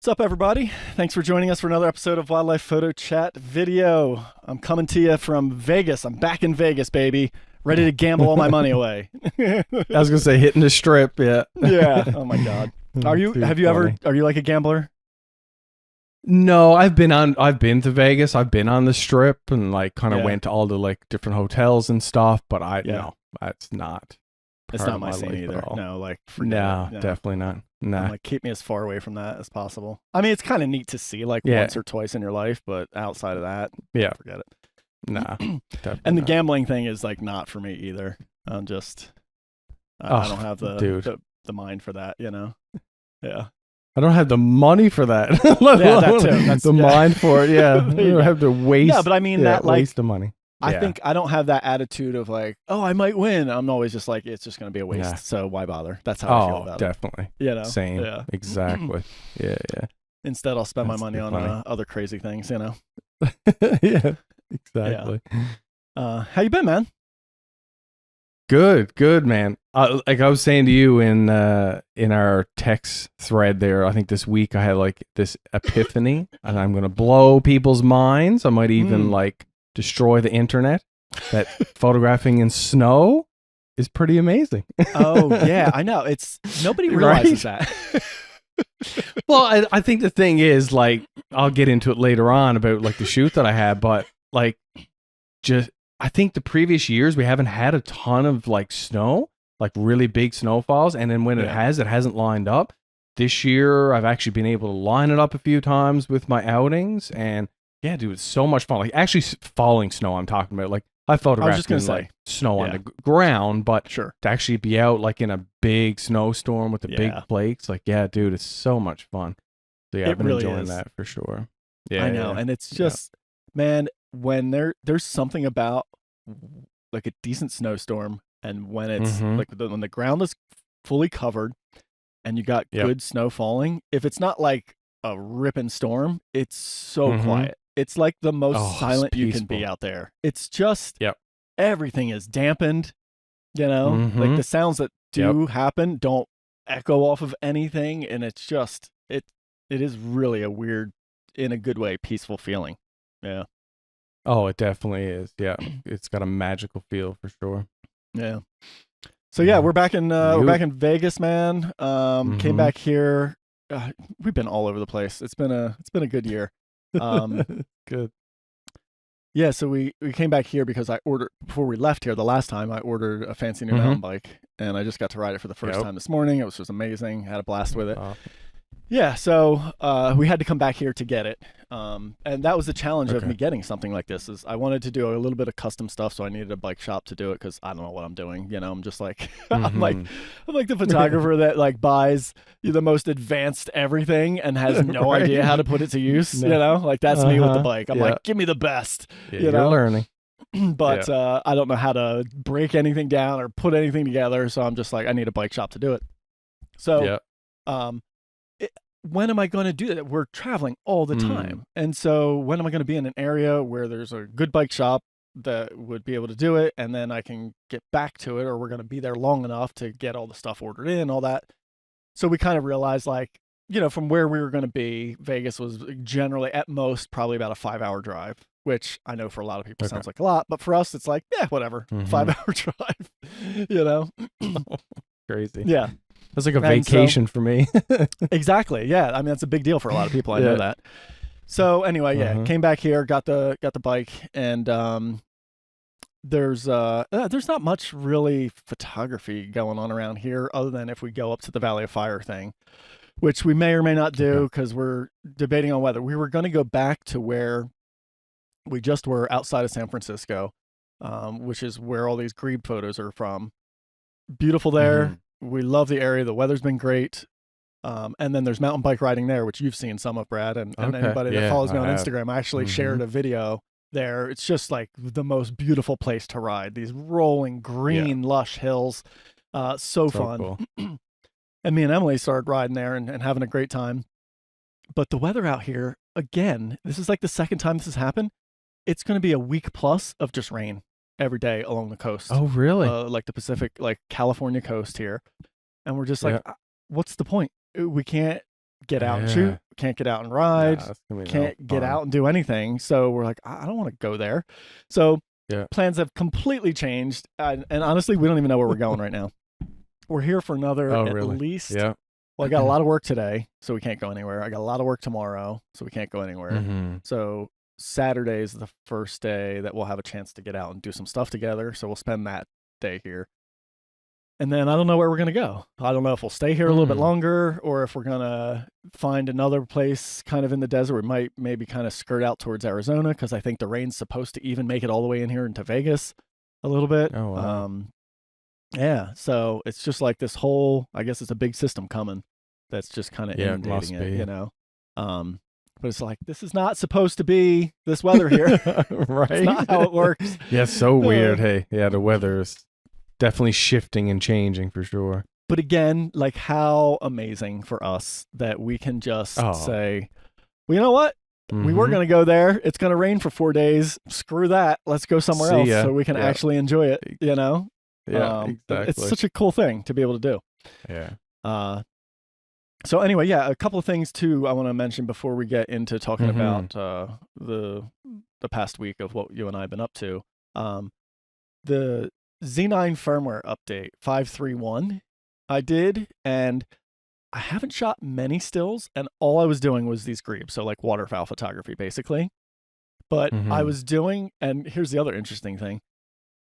What's up, everybody? Thanks for joining us for another episode of Wildlife Photo Chat video. I'm coming to you from Vegas. I'm back in Vegas, baby. Ready to gamble all my money away. I was gonna say hitting the strip, yeah. Yeah. Oh my God. Are you? Too Have you ever? funny. Are you like a gambler? No, I've been to Vegas. I've been on the strip and like kind of Yeah. went to all the like different hotels and stuff, but Yeah. no, that's not It's part not of my my scene life either. at all. No, like forget No, it. definitely not. I'm Nah. like, keep me as far away from that as possible. I mean, it's kind of neat to see like Yeah. once or twice in your life, but outside of that, Yeah. forget it. Nah. Definitely And the not. gambling thing is like not for me either. I'm just, I don't have dude. the mind for that, you know? Yeah. I don't have the money for that. Yeah, that too. That's the yeah. mind for it, yeah. I There you don't go. have to waste. Yeah, but I mean that like waste the money. I Yeah. think I don't have that attitude of like, oh, I might win. I'm always just like, it's just going to be a waste. Yeah. So why bother? That's how I feel Oh, about definitely. it. You know? Same. Yeah. Exactly. Yeah, Instead, I'll spend That's my money too on funny. other crazy things, you know? yeah. Yeah. Exactly. How you been, man? Good, man. Like I was saying to you in our text thread there, I think this week I had like this epiphany, and I'm gonna blow people's minds. I might even like destroy the internet. That photographing in snow is pretty amazing. Oh, yeah, I know. It's nobody Right? realizes that. Well, I think the thing is like I'll get into it later on about like the shoot that I had, but like just I think the previous years we haven't had a ton of like snow, like really big snowfalls, and then when it hasn't lined up. This year I've actually been able to line it up a few times with my outings, and yeah, dude, it's so much fun. Like actually falling snow I'm talking about. Like I photographed just gonna in, say, like snow on yeah. the ground, but Sure. to actually be out like in a big snowstorm with the big Yeah. flakes, like yeah, dude, it's so much fun. So yeah, It I've been really enjoying is. that for sure. Yeah, I know. yeah. And it's just, man, when there's something about like a decent snowstorm and when it's Mhm. like when the ground is fully covered and you got Yep. good snow falling, if it's not like a ripping storm, it's so Mhm. quiet. It's like the most Oh, it's silent you can be peaceful. out there. It's just Yep. everything is dampened, you know? Like Mhm. the sounds that do happen don't echo off of anything, and it's just it is really a weird, in a good way, peaceful feeling. Yeah. Oh, it definitely is. Yeah, it's got a magical feel for sure. Yeah. So yeah, Yeah. we're back in Vegas, man. Came Mhm. back here. We've been all over the place. It's been a good year. Good. Yeah, so we came back here because I ordered before we left here the last time. I ordered a fancy new mountain bike, and I just got to ride it for the first Yep. time this morning. It was just amazing. Had a blast with it. Awesome. Yeah, so we had to come back here to get it, and that was the challenge of Okay. me getting something like this. Is I wanted to do a little bit of custom stuff, so I needed a bike shop to do it because I don't know what I'm doing. You know, I'm just like I'm like the photographer that like buys the most advanced everything and has no Right. idea how to put it to use. No. You know, like that's me with the Uh-huh. bike. I'm Yeah. like, give me the best. Yeah, you you're know? learning. But I don't know how to break anything down or put anything together, so I'm just like, I need a bike shop to do it. So, Yeah. when am I going to do that? We're traveling all the time. And so when am I going to be in an area where there's a good bike shop that would be able to do it, and then I can get back to it, or we're going to be there long enough to get all the stuff ordered in, all that. So we kind of realized, like, you know, from where we were going to be, Vegas was generally at most probably about a 5-hour drive, which I know for a lot of people sounds like a lot, but for us it's like, yeah, whatever, 5-hour drive, you know? Crazy. Yeah. That's like a And so- vacation for me. Exactly. Yeah. I mean, that's a big deal for a lot of people. I know Yeah. that. So anyway, yeah, Uh-huh. came back here, got the bike, and there's not much really photography going on around here other than if we go up to the Valley of Fire thing, which we may or may not do because we're debating on whether we were going to go back to where we just were outside of San Francisco, which is where all these Grebe photos are from. Beautiful there. We love the area. The weather's been great. And then there's mountain bike riding there, which you've seen some of, Brad. And anybody that follows me on Instagram, I actually shared a video there. It's just like the most beautiful place to ride. These rolling green, lush hills. So fun. Cool. And me and Emily started riding there and having a great time. But the weather out here, again, this is like the second time this has happened. It's going to be a week plus of just rain every day along the coast. Oh, really? Like the Pacific, like California coast here. And we're just like, what's the point? We can't get out and Yeah. shoot, can't get out and ride, Nah, that's gonna be no can't get fun. out and do anything. So we're like, I don't want to go there. So Yeah. plans have completely changed. And honestly, we don't even know where we're going right now. We're here for another Oh, at really? least. Yeah. Well, I got a lot of work today, so we can't go anywhere. I got a lot of work tomorrow, so we can't go anywhere. Mm-hmm. So Saturday is the first day that we'll have a chance to get out and do some stuff together. So we'll spend that day here. And then I don't know where we're going to go. I don't know if we'll stay here a little bit longer or if we're going to find another place kind of in the desert. We might maybe kind of skirt out towards Arizona because I think the rain's supposed to even make it all the way in here into Vegas a little bit. Oh, wow. Yeah. So it's just like this whole, I guess it's a big system coming that's just kind of inundating it, you know? But it's like, this is not supposed to be this weather here. Right? It's not how it works. Yeah, it's so weird. Hey, yeah, the weather is definitely shifting and changing for sure. But again, like how amazing for us that we can just say, well, you know what? We were going to go there. It's going to rain for 4 days. Screw that. Let's go somewhere else so we can actually enjoy it, you know? Yeah, exactly. It's such a cool thing to be able to do. Yeah. So anyway, yeah, a couple of things too I want to mention before we get into talking about the past week of what you and I have been up to. The Z9 firmware update 5.3.1 I did, and I haven't shot many stills, and all I was doing was these Grebes, so like waterfowl photography basically. But I was doing, and here's the other interesting thing,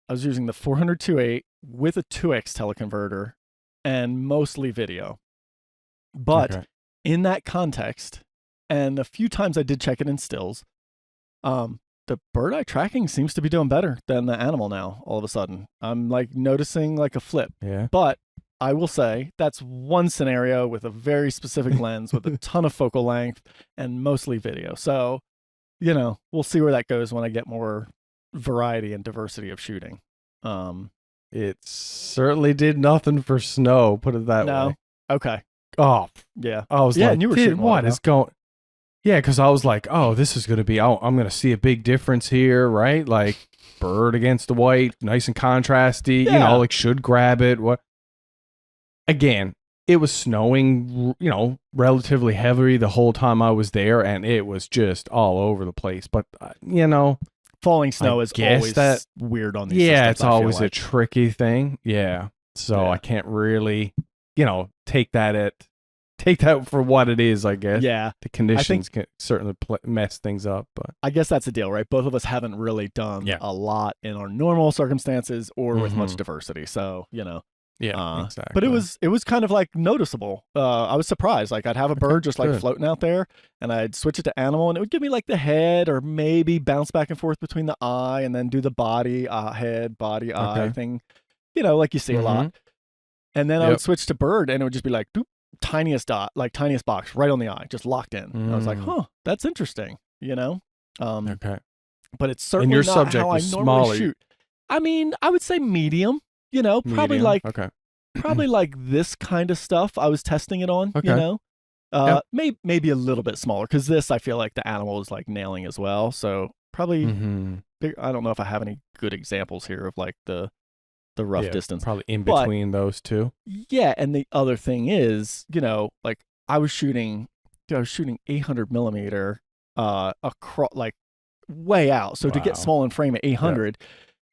I was using the 400-2.8 with a 2x teleconverter and mostly video. But in that context, and a few times I did check it in stills, the bird eye tracking seems to be doing better than the animal now, all of a sudden. I'm like noticing like a flip. Yeah. But I will say that's one scenario with a very specific lens with a ton of focal length and mostly video. So, you know, we'll see where that goes when I get more variety and diversity of shooting. It certainly did nothing for snow, put it that way. Okay. Oh, yeah. I was like, and you were shooting what is going? Yeah, because I was like, oh, this is going to be, I'm going to see a big difference here, right? Like bird against the white, nice and contrasty, you know, like should grab it. What? Again, it was snowing, you know, relatively heavy the whole time I was there, and it was just all over the place. But, you know, falling snow is always weird on these systems, it's always a tricky thing. Yeah. So I can't really, you know, take that for what it is, I guess. Yeah. The conditions can certainly mess things up. But I guess that's the deal, right? Both of us haven't really done a lot in our normal circumstances or with much diversity. So, you know. Yeah, exactly. But it was kind of like noticeable. I was surprised. Like I'd have a bird just like floating out there, and I'd switch it to animal, and it would give me like the head, or maybe bounce back and forth between the eye, and then do the body, head, body, eye thing. You know, like you see a lot. And then I would switch to bird, and it would just be like doop, tiniest dot, like tiniest box right on the eye, just locked in. And I was like, huh, that's interesting. You know. But it's certainly your not subject how I was normally smaller. shoot. I mean, I would say medium. You know, probably like probably like this kind of stuff I was testing it on, you know. Maybe a little bit smaller, because this I feel like the animal is like nailing as well. So probably big, I don't know if I have any good examples here of like the rough distance. Probably in between those two. Yeah, and the other thing is, you know, like I was shooting 800 millimeter across, like way out. So to get small in frame at 800,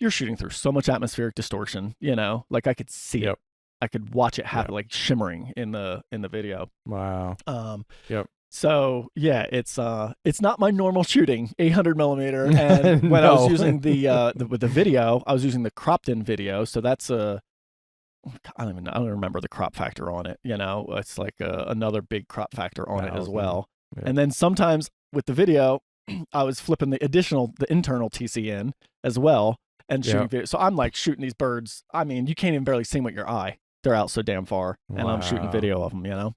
you're shooting through so much atmospheric distortion, you know, like I could see it. I could watch it happen, like shimmering in the video. Wow. So yeah, it's not my normal shooting, 800 millimeter. And when I was using with the video, I was using the cropped in video. So that's I don't remember the crop factor on it. You know, it's like another big crop factor on it as well. Yeah. And then sometimes with the video, I was flipping the internal TC in as well and shooting video. So I'm like shooting these birds. I mean, you can't even barely see them with your eye. They're out so damn far, and I'm shooting video of them, you know?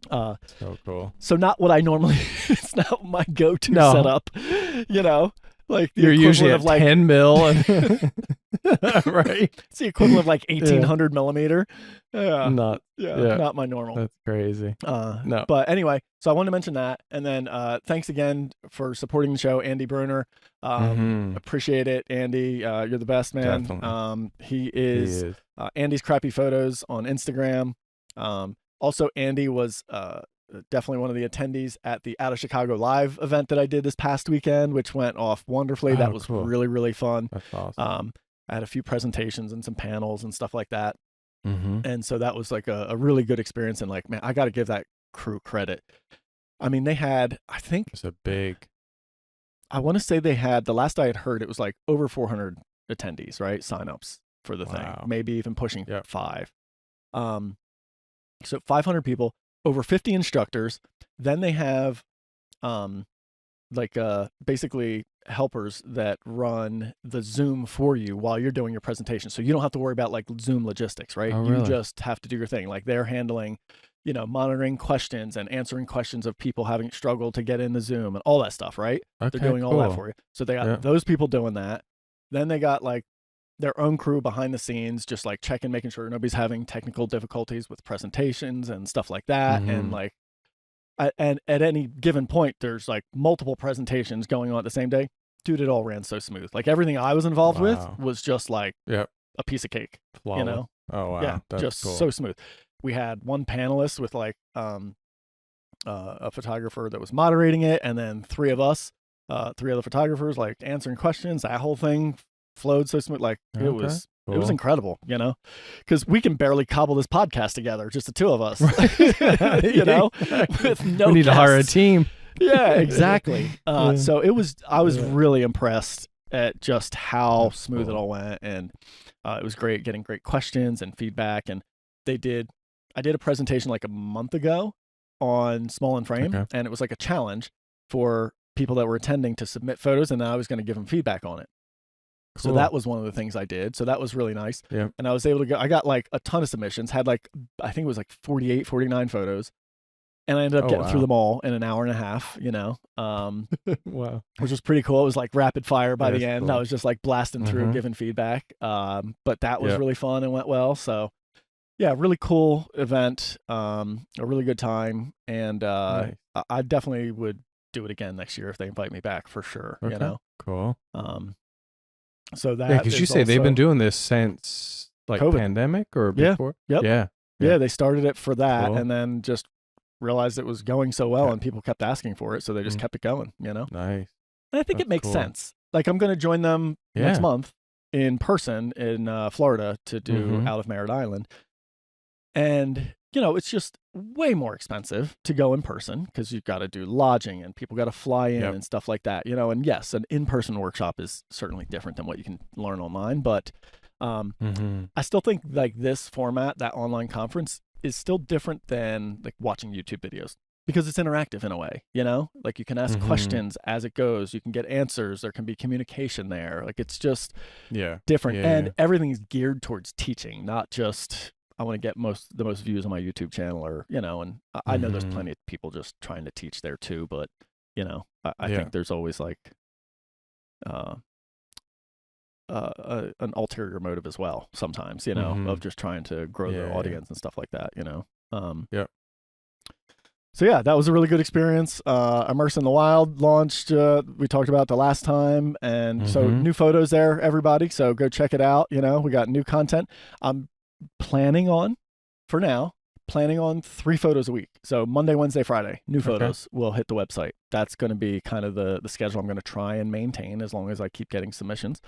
So cool. So not what I normally, it's not my go-to setup, you know? Like you're usually at like 10 mil, and right? It's the equivalent of like 1800 millimeter. Not my normal. That's crazy. No. But anyway, so I wanted to mention that, and then thanks again for supporting the show, Andy Bruner. Appreciate it, Andy. You're the best, man. Definitely. He is. Andy's Crappy Photos on Instagram. Also, Andy was definitely one of the attendees at the Out of Chicago Live event that I did this past weekend, which went off wonderfully. That was cool. really, really fun. That's awesome. I had a few presentations and some panels and stuff like that. Mm-hmm. And so that was like a really good experience. And like, man, I got to give that crew credit. I mean, they had, I think, It's a big. I want to say they had, the last I had heard, it was like over 400 attendees, right? Signups for the thing, maybe even pushing 5. So 500 people, over 50 instructors. Then they have basically helpers that run the Zoom for you while you're doing your presentation. So you don't have to worry about like Zoom logistics, right? Oh, you really? just have to do your thing. Like they're handling, monitoring questions and answering questions of people having struggled to get into Zoom and all that stuff, right? Okay, They're doing all that for you. So they got those people doing that. Then they got like their own crew behind the scenes, just like checking, making sure nobody's having technical difficulties with presentations and stuff like that. And like, and at any given point, there's like multiple presentations going on at the same day. Dude, it all ran so smooth. Like everything I was involved with was just like a piece of cake. Flawless. Oh wow. Yeah, that's just cool. so smooth. We had one panelist with like a photographer that was moderating it, and then 3 of us, 3 other photographers, like answering questions. That whole thing flowed so smooth. Like it was incredible, because we can barely cobble this podcast together, just the 2 of us. With no we need to hire a guests. team. Yeah, exactly. So I was really impressed at just how smooth it all went, and it was great getting great questions and feedback. And I did a presentation like a month ago on small and frame, and it was like a challenge for people that were attending to submit photos, and then I was going to give them feedback on it. Cool. So that was one of the things I did. So that was really nice. Yeah. And I was able to I got like a ton of submissions, had like, I think it was like 48, 49 photos. And I ended up getting through them all in an hour and a half, wow. Which was pretty cool. It was like rapid fire by the end. Cool. I was just like blasting through, giving feedback. But that was really fun and went well. So yeah, really cool event, a really good time. And I definitely would do it again next year if they invite me back, for sure. Cool. So that because you say they've been doing this since like COVID. Pandemic or before? Yeah, they started it for that, and then just realized it was going so well and people kept asking for it, so they just kept it going, Nice. And I think That's it makes cool. sense. Like I'm going to join them next month in person in Florida to do Out of Merritt Island. And, it's just way more expensive to go in person because you've got to do lodging and people got to fly in and stuff like that, and yes, an in-person workshop is certainly different than what you can learn online, but I still think like this format, that online conference, is still different than like watching YouTube videos because it's interactive in a way, like you can ask questions as it goes, you can get answers, there can be communication there. Like it's just different. And everything's geared towards teaching, not just I want to get the most views on my YouTube channel or, and I know there's plenty of people just trying to teach there too, but I think there's always like an ulterior motive as well sometimes, of just trying to grow the audience and stuff like that, So yeah, that was a really good experience. Immerse in the Wild launched, we talked about the last time, and so new photos there, everybody. So go check it out. We got new content. I'm planning on 3 photos a week. So Monday, Wednesday, Friday, new photos will hit the website. That's going to be kind of the schedule I'm going to try and maintain as long as I keep getting submissions.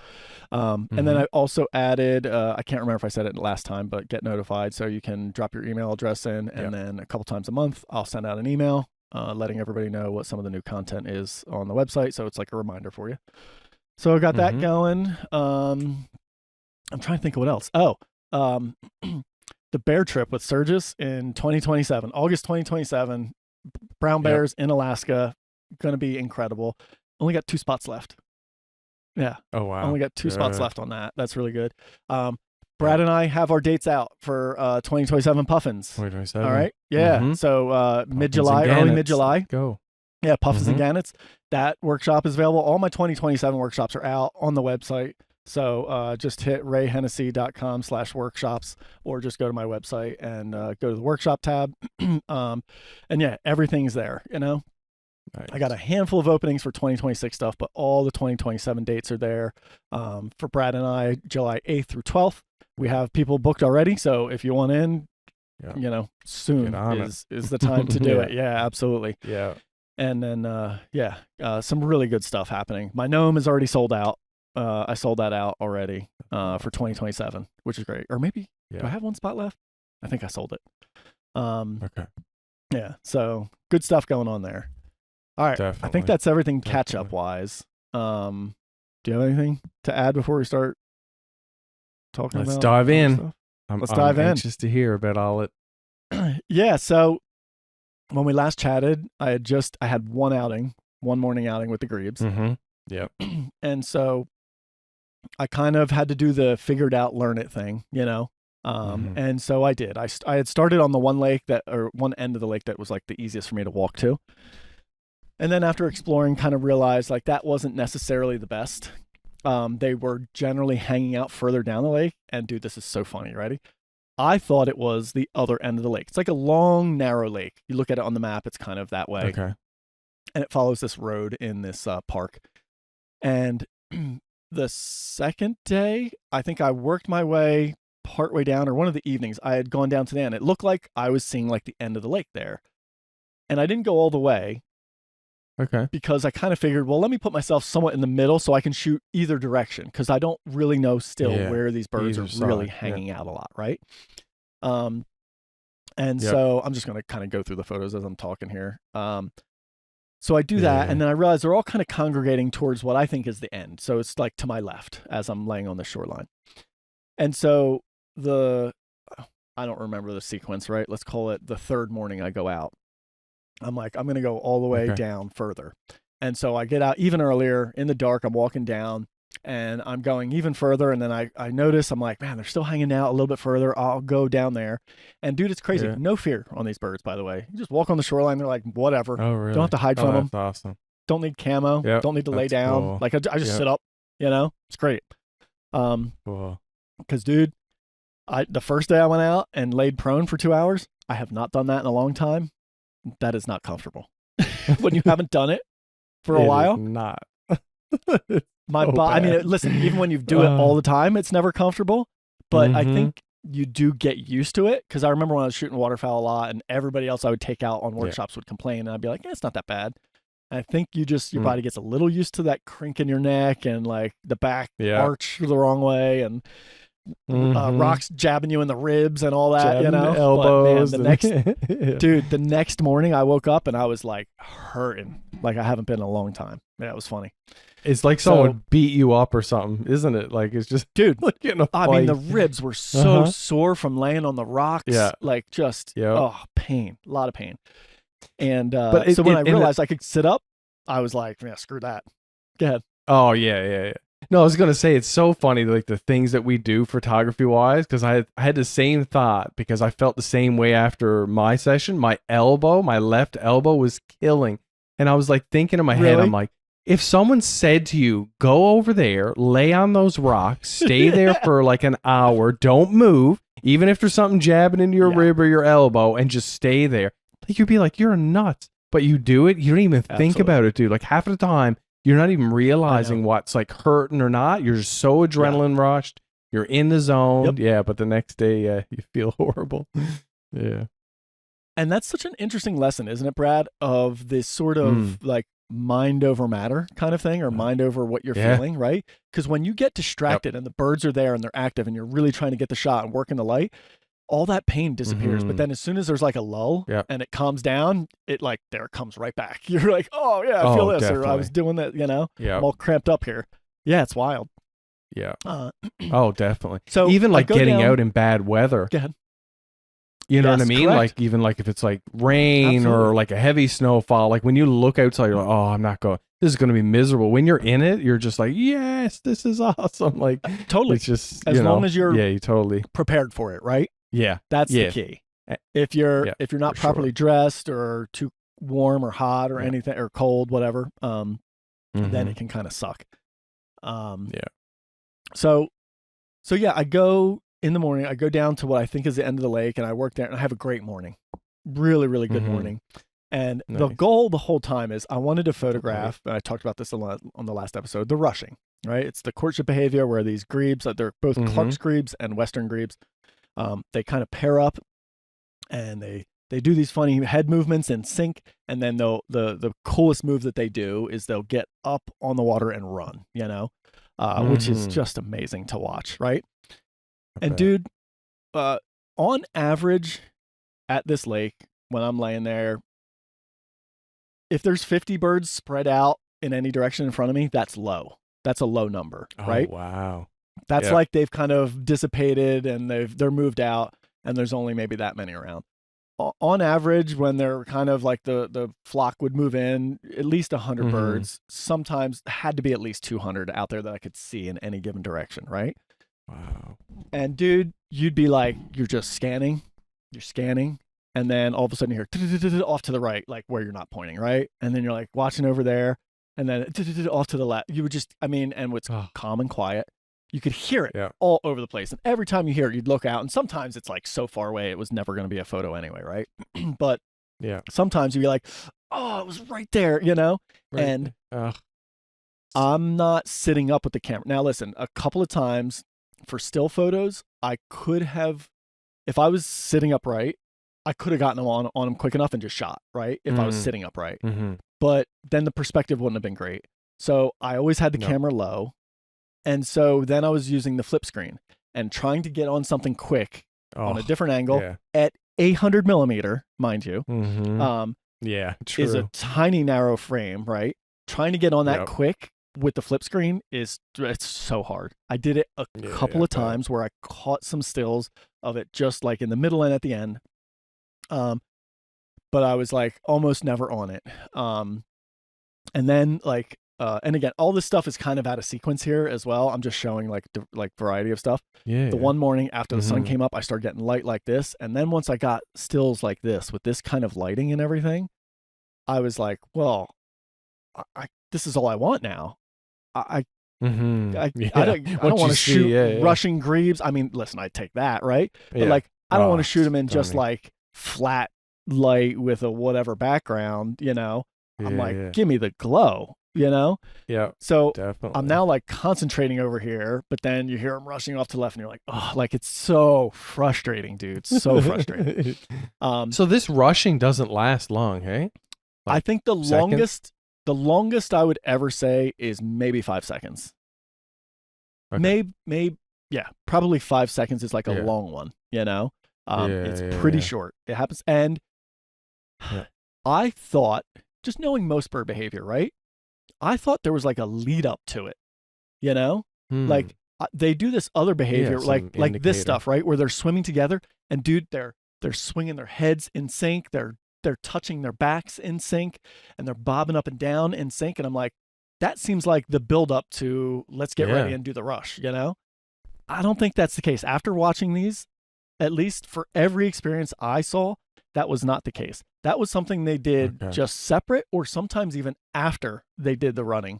And then I also added, I can't remember if I said it last time, but get notified. So you can drop your email address in, and then a couple times a month, I'll send out an email letting everybody know what some of the new content is on the website. So it's like a reminder for you. So I got that going. I'm trying to think of what else. The bear trip with Surges in 2027, August 2027, brown bears in Alaska, going to be incredible. Only got 2 spots left. Yeah. Oh, wow. Only got 2 spots left on that. That's really good. Brad and I have our dates out for 2027 Puffins. 2027. All right. Yeah. So mid-July, early mid-July. Go. Yeah, Puffins and Gannets. That workshop is available. All my 2027 workshops are out on the website. So just hit rayhennessy.com/workshops, or just go to my website and go to the workshop tab. And yeah, everything's there, Nice. I got a handful of openings for 2026 stuff, but all the 2027 dates are there. For Brad and I, July 8th through 12th, we have people booked already. So if you want in, Yeah. you know, soon Get on is the time to do Yeah. it. Yeah, absolutely. Yeah. And then some really good stuff happening. My gnome is already sold out. I sold that out already for 2027, which is great. Or maybe do I have one spot left? I think I sold it. Okay. Yeah, so good stuff going on there. All right, Definitely. I think that's everything catch up wise. Do you have anything to add before we start talking about? Let's dive in. Stuff? I'm dive in. anxious to hear about all it. Yeah, so when we last chatted, I had one morning outing with the Grebes. Mm-hmm. Yep. And so I kind of had to do the figured out, learn it thing, you know? And so I did. I had started on the one end of the lake that was like the easiest for me to walk to. And then after exploring, kind of realized like that wasn't necessarily the best. They were generally hanging out further down the lake. And dude, this is so funny. Ready? I thought it was the other end of the lake. It's like a long, narrow lake. You look at it on the map, it's kind of that way. Okay. And it follows this road in this park. And the second day, I think I worked my way partway down, or one of the evenings, I had gone down to the end. It looked like I was seeing like the end of the lake there. And I didn't go all the way. Okay. Because I kind of figured, well, let me put myself somewhat in the middle so I can shoot either direction, because I don't really know still where these birds are really hanging out a lot, right? So I'm just going to kind of go through the photos as I'm talking here. So I do that, and then I realize they're all kind of congregating towards what I think is the end. So it's like to my left as I'm laying on the shoreline. And so I don't remember the sequence, right? Let's call it the third morning I go out. I'm like, I'm going to go all the way down further. And so I get out even earlier in the dark. I'm walking down and I'm going even further. And then I notice, I'm like, man, they're still hanging out a little bit further. I'll go down there. And dude, it's crazy. Yeah. No fear on these birds, by the way. You just walk on the shoreline. They're like, whatever. Oh, really? Don't have to hide from them. That's awesome. Don't need camo. Yep, don't need to lay down. Cool. Like I just sit up, you know, it's great. Cool. Cause dude, the first day I went out and laid prone for 2 hours, I have not done that in a long time. That is not comfortable. When you haven't done it for a while. Not. My body. I mean, listen. Even when you do it all the time, it's never comfortable. But I think you do get used to it. Because I remember when I was shooting waterfowl a lot, and everybody else I would take out on workshops would complain, and I'd be like, it's not that bad. And I think your body gets a little used to that crink in your neck and like the back arch the wrong way and. Rocks jabbing you in the ribs and all that, jabbing you know. Elbows. But man, the next morning I woke up and I was like hurting, like I haven't been in a long time. Yeah, it was funny. It's like someone beat you up or something, isn't it? Like it's just, dude. Like getting a fight. I mean, the ribs were so sore from laying on the rocks. Yeah, like just pain, a lot of pain. And but so when I realized I could sit up, I was like, yeah, screw that. Go ahead. Oh yeah. No, I was gonna say it's so funny, like the things that we do photography wise, because I had the same thought because I felt the same way after my session. My left elbow was killing, and I was like thinking in my head, I'm like, if someone said to you, go over there, lay on those rocks, stay there for like an hour, don't move, even if there's something jabbing into your rib or your elbow, and just stay there, like you'd be like, you're nuts. But you do it, you don't even think about it, dude. Like half of the time. You're not even realizing what's like hurting or not. You're just so adrenaline rushed. You're in the zone. Yep. Yeah, but the next day, you feel horrible. Yeah. And that's such an interesting lesson, isn't it, Brad? Of this sort of like mind over matter kind of thing, or mind over what you're feeling, right? Because when you get distracted and the birds are there and they're active and you're really trying to get the shot and work in the light, all that pain disappears. But then as soon as there's like a lull and it calms down, it like, there it comes right back. You're like, oh yeah, I feel this. Definitely. Or I was doing that, you know, I'm all cramped up here. Yeah, it's wild. Yeah. Oh, definitely. So even like getting out in bad weather. Go ahead. You know what I mean? Correct. Like even like if it's like rain or like a heavy snowfall, like when you look outside, you're like, oh, I'm not going. This is going to be miserable. When you're in it, you're just like, yes, this is awesome. Like totally. It's just as long as you're you totally prepared for it, right? Yeah, that's the key. If you're not properly dressed or too warm or hot or anything or cold, whatever, then it can kind of suck. So yeah, I go in the morning. I go down to what I think is the end of the lake, and I work there, and I have a great morning, really, really good morning. And the goal the whole time is I wanted to photograph. And I talked about this on the last episode. The rushing, right? It's the courtship behavior where these grebes, they're both Clark's grebes and Western grebes. They kind of pair up and they do these funny head movements in sync, and then the coolest move that they do is they'll get up on the water and run, which is just amazing to watch, right? And dude, on average at this lake, when I'm laying there, if there's 50 birds spread out in any direction in front of me, that's low. That's a low number, right? Wow. That's like they've kind of dissipated and they're moved out, and there's only maybe that many around. On average, when they're kind of like the flock would move in, at least 100 birds, sometimes had to be at least 200 out there that I could see in any given direction, right? Wow. And dude, you'd be like, you're scanning, and then all of a sudden you hear off to the right, like where you're not pointing, right? And then you're like watching over there, and then off to the left. You would just, and what's calm and quiet, you could hear it all over the place. And every time you hear it, you'd look out, and sometimes it's like so far away, it was never going to be a photo anyway, right? But sometimes you'd be like, oh, it was right there, Right. And I'm not sitting up with the camera. Now, listen, a couple of times for still photos, I could have, if I was sitting upright, I could have gotten them on them quick enough and just shot, right? If I was sitting upright. But then the perspective wouldn't have been great. So I always had the camera low. And so then I was using the flip screen and trying to get on something quick on a different angle at 800 millimeter, mind you. True. Is a tiny narrow frame, right? Trying to get on that quick with the flip screen it's so hard. I did it a couple of times where I caught some stills of it just like in the middle and at the end. But I was like almost never on it. And then like, and again, all this stuff is kind of out of sequence here as well. I'm just showing like variety of stuff. The one morning after the sun came up, I started getting light like this. And then once I got stills like this with this kind of lighting and everything, I was like, well, this is all I want now. I don't want to shoot rushing grebes. I mean, listen, I'd take that, right? But like, I don't want to shoot them in just like flat light with a whatever background, I'm like, give me the glow, So definitely. I'm now like concentrating over here, but then you hear them rushing off to the left and you're like, oh, like it's so frustrating, dude. So frustrating. So this rushing doesn't last long, hey? I think the longest I would ever say is maybe 5 seconds. Okay. Maybe, probably 5 seconds is like a long one, it's pretty short. It happens. And I thought, just knowing most bird behavior, right? I thought there was like a lead up to it, like they do this other behavior, like this stuff, right? Where they're swimming together and dude, they're swinging their heads in sync. They're touching their backs in sync and they're bobbing up and down in sync. And I'm like, that seems like the build up to let's get ready and do the rush, I don't think that's the case. After watching these, at least for every experience I saw, that was not the case. That was something they did just separate or sometimes even after they did the running.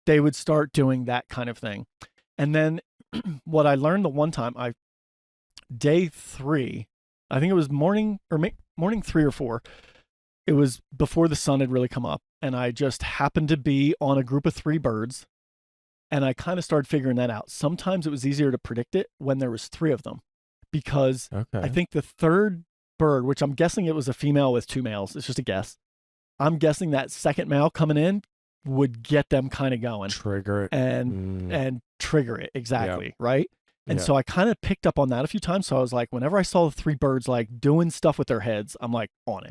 They would start doing that kind of thing. And then what I learned the one time, day 3, I think it was morning 3 or 4. It was before the sun had really come up. And I just happened to be on a group of 3 birds. And I kind of started figuring that out. Sometimes it was easier to predict it when there was 3 of them. Because I think the third bird, which I'm guessing it was a female with 2 males, it's just a guess. I'm guessing that second male coming in would get them kind of going. Trigger it. And trigger it, exactly, right? And so I kind of picked up on that a few times. So I was like, whenever I saw the 3 birds like doing stuff with their heads, I'm like on it,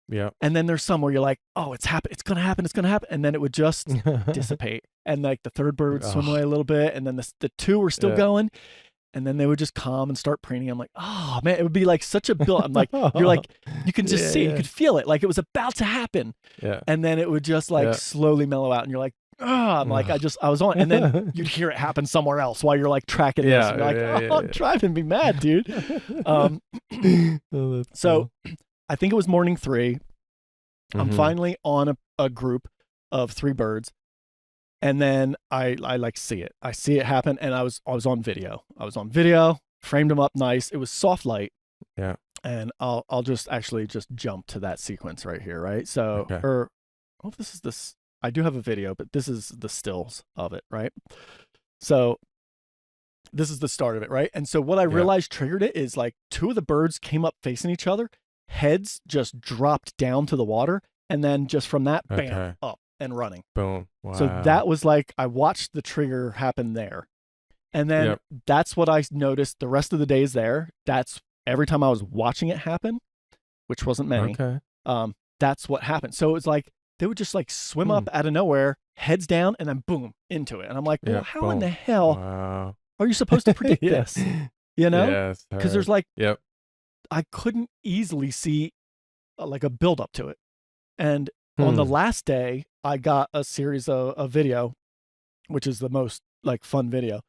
Yeah. And then there's some where you're like, oh, it's gonna happen. And then it would just dissipate. And like the third bird would swim away a little bit. And then the 2 were still going. And then they would just calm and start preening. I'm like, oh man, it would be like such a build. I'm like, you're like, you can just see it, you could feel it. Like it was about to happen. Yeah. And then it would just like slowly mellow out. And you're like, I'm like, I was on. And then you'd hear it happen somewhere else while you're like tracking this. And you're like, I'm driving me mad, dude. So I think it was morning 3. I'm finally on a group of 3 birds. And then I like see it. I see it happen. And I was on video. Framed them up nice. It was soft light. Yeah. And I'll just jump to that sequence right here, right? So, this is this. I do have a video, but this is the stills of it, right? So this is the start of it, right? And so what I realized triggered it is like two of the birds came up facing each other, heads just dropped down to the water, and then just from that, bam, up and running. Boom. Wow. So that was like, I watched the trigger happen there. And then that's what I noticed the rest of the days there. That's every time I was watching it happen, which wasn't many. That's what happened. So it was like, they would just like swim up out of nowhere, heads down, and then boom, into it. And I'm like, well, how in the hell are you supposed to predict this? You know? Because there's like, I couldn't easily see like a build up to it. And on the last day, I got a series of video, which is the most like fun video.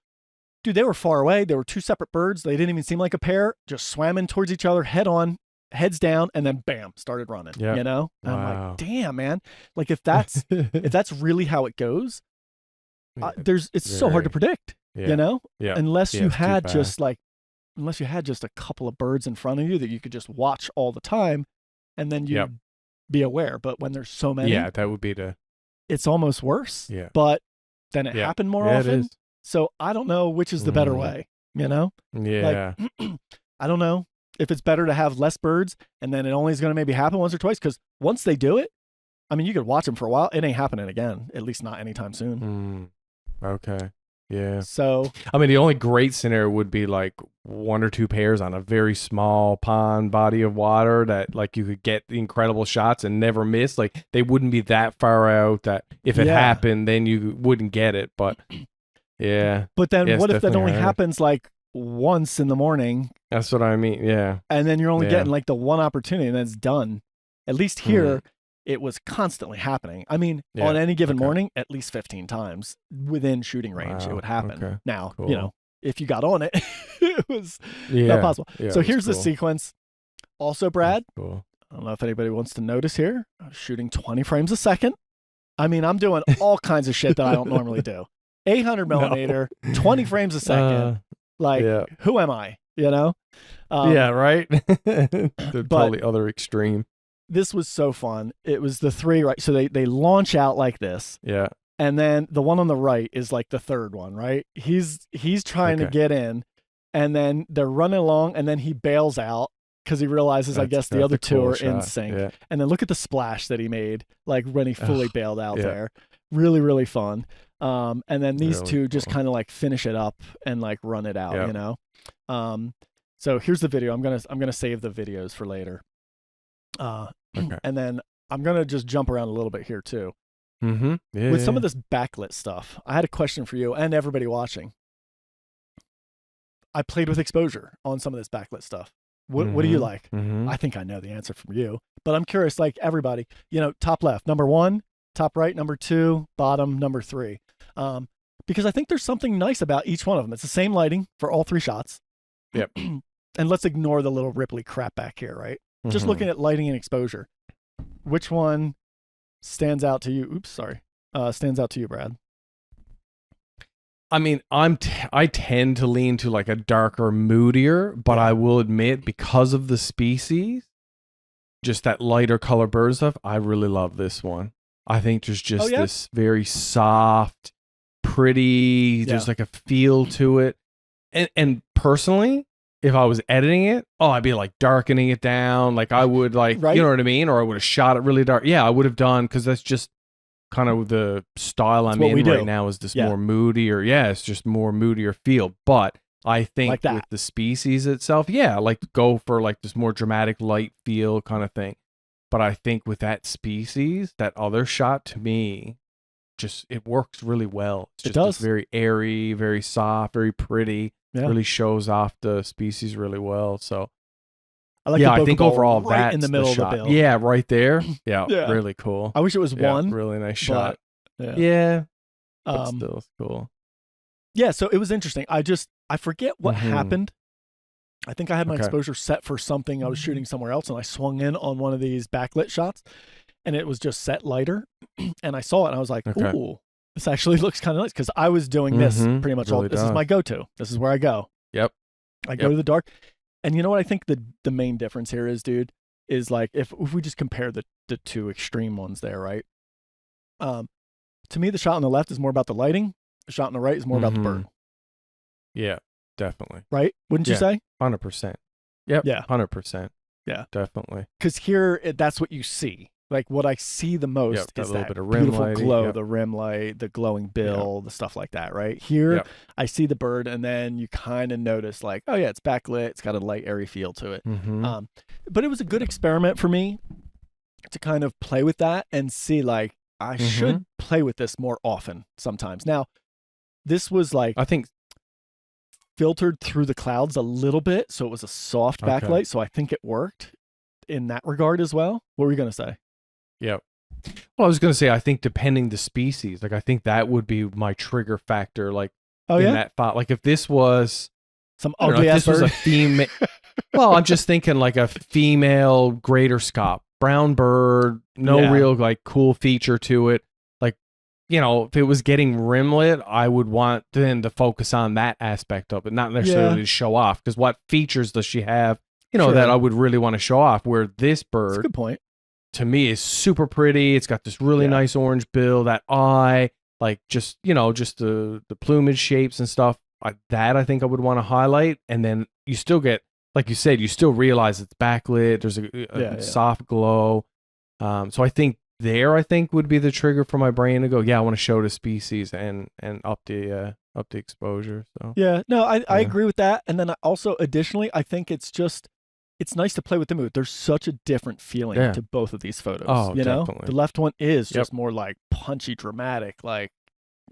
Dude, they were far away. They were two separate birds. They didn't even seem like a pair. Just swam in towards each other, head on, heads down, and then bam, started running. You know? And I'm like, damn, man. Like if that's really how it goes, it's so hard to predict. You know? Unless you had just a couple of birds in front of you that you could just watch all the time, and then you'd be aware. But when there's so many, that would be it's almost worse. But then it happened more often. It is. So I don't know which is the better way, you know? Like, I don't know if it's better to have less birds and then it only is going to maybe happen once or twice, because once they do it, I mean, you could watch them for a while. It ain't happening again, at least not anytime soon. Okay. Yeah. So, I mean, the only great scenario would be like one or two pairs on a very small pond body of water that like you could get the incredible shots and never miss. Like they wouldn't be that far out that if it happened, then you wouldn't get it. But but then what if that only happens like once in the morning? That's what I mean. Yeah. And then you're only getting like the one opportunity and then it's done. At least here, it was constantly happening. I mean, on any given morning, at least 15 times within shooting range, it would happen. Now, you know, if you got on it, it was not possible. So here's the sequence. Also, Brad, I don't know if anybody wants to notice here, I'm shooting 20 frames a second. I mean, I'm doing all kinds of shit that I don't normally do. 800 millimeter, 20 frames a second. Who am I? You know? Right. The totally other extreme. This was so fun. It was the three, right? So they launch out like this. Yeah. And then the one on the right is like the third one, right? He's trying to get in, and then they're running along, and then he bails out because he realizes, I guess, the other two are in sync. Yeah. And then look at the splash that he made, like when he fully bailed out there. Really, really fun. And then these two just kind of like finish it up and like run it out, you know? So here's the video. I'm gonna save the videos for later. And then I'm gonna just jump around a little bit here too. With some of this backlit stuff, I had a question for you and everybody watching. I played with exposure on some of this backlit stuff. What do you like? I think I know the answer from you, but I'm curious, like everybody, you know, top left, number 1, top right, number 2, bottom, number 3. Because I think there's something nice about each one of them. It's the same lighting for all 3 shots. Yep. And let's ignore the little Ripley crap back here, right? Just looking at lighting and exposure. Which one stands out to you? Stands out to you, Brad? I mean, I tend to lean to like a darker, moodier, but I will admit, because of the species, just that lighter color bird stuff, I really love this one. I think there's just this very soft, pretty, there's like a feel to it. And personally, if I was editing it, I'd be like darkening it down. Like I would like, you know what I mean? Or I would have shot it really dark. Yeah, I would have done, because that's just kind of the style I'm in right now, is this more moodier. Yeah, it's just more moodier feel. But I think like with the species itself, like go for like this more dramatic light feel kind of thing. But I think with that species, that other shot, to me, just it works really well. It's just very airy, very soft, very pretty. Really shows off the species really well. So I think overall that's in the middle of the bill. Yeah, right there. Yeah, really cool. I wish it was one. Really nice shot. But Still cool. Yeah, so it was interesting. I forget what happened. I think I had my exposure set for something. I was shooting somewhere else, and I swung in on one of these backlit shots, and it was just set lighter. And I saw it, and I was like, ooh, this actually looks kind of nice, because I was doing this pretty much all. This is my go-to. This is where I go. Yep. I go to the dark. And you know what I think the main difference here is, dude, is like if we just compare the 2 extreme ones there, right? To me, the shot on the left is more about the lighting. The shot on the right is more about the bird. Yeah. definitely. right? Wouldn't you Yeah. say? 100%. Yep. Yeah. 100%. Yeah. Definitely. Because here, that's what you see. Like what I see the most That is little that bit of rim beautiful lighting, glow, yep. the rim light, the glowing bill, the stuff like that, right? Here, Yep. I see the bird, and then you kind of notice like, oh yeah, it's backlit. It's got a light, airy feel to it. Mm-hmm. But it was a good experiment for me to kind of play with that and see like I should play with this more often sometimes. Now, this was like I think filtered through the clouds a little bit, so it was a soft backlight. So I think it worked in that regard as well. What were you gonna say? Yep. Well, I was going to say, I think depending the species, like I think that would be my trigger factor. Like in that thought, like if this was some I don't know, ugly if ass this was bird. a female, well, I'm just thinking like a female greater scop, brown bird, no real like cool feature to it. Like, you know, if it was getting rimlet, I would want then to focus on that aspect of it, not necessarily to show off. Because what features does she have? You know, that I would really want to show off. Where this bird, That's a good point. To me, is super pretty. It's got this really nice orange bill, that eye, like just, you know, just the plumage shapes and stuff. That I think I would want to highlight. And then you still get, like you said, you still realize it's backlit. There's a soft glow. So I think would be the trigger for my brain to go, yeah, I want to show the species and up the exposure. So yeah, no, I agree with that. And then also additionally, I think it's nice to play with the mood. There's such a different feeling to both of these photos. Oh, you know, definitely. the left one is just more like punchy, dramatic, like,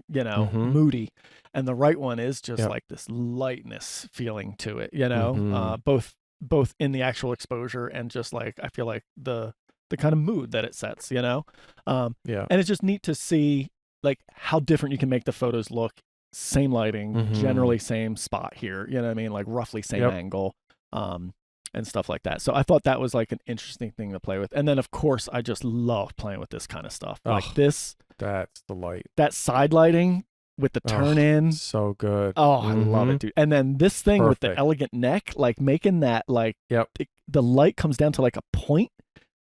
you know, moody, and the right one is just like this lightness feeling to it. You know, both in the actual exposure and just like I feel like the kind of mood that it sets. You know, and it's just neat to see like how different you can make the photos look. Same lighting, generally same spot here. You know what I mean? Like roughly same angle. And stuff like that. So I thought that was like an interesting thing to play with. And then of course I just love playing with this kind of stuff. Like this. That's the light. That side lighting with the turn in. So good. Oh, I love it, dude. And then this thing with the elegant neck, like making that like the light comes down to like a point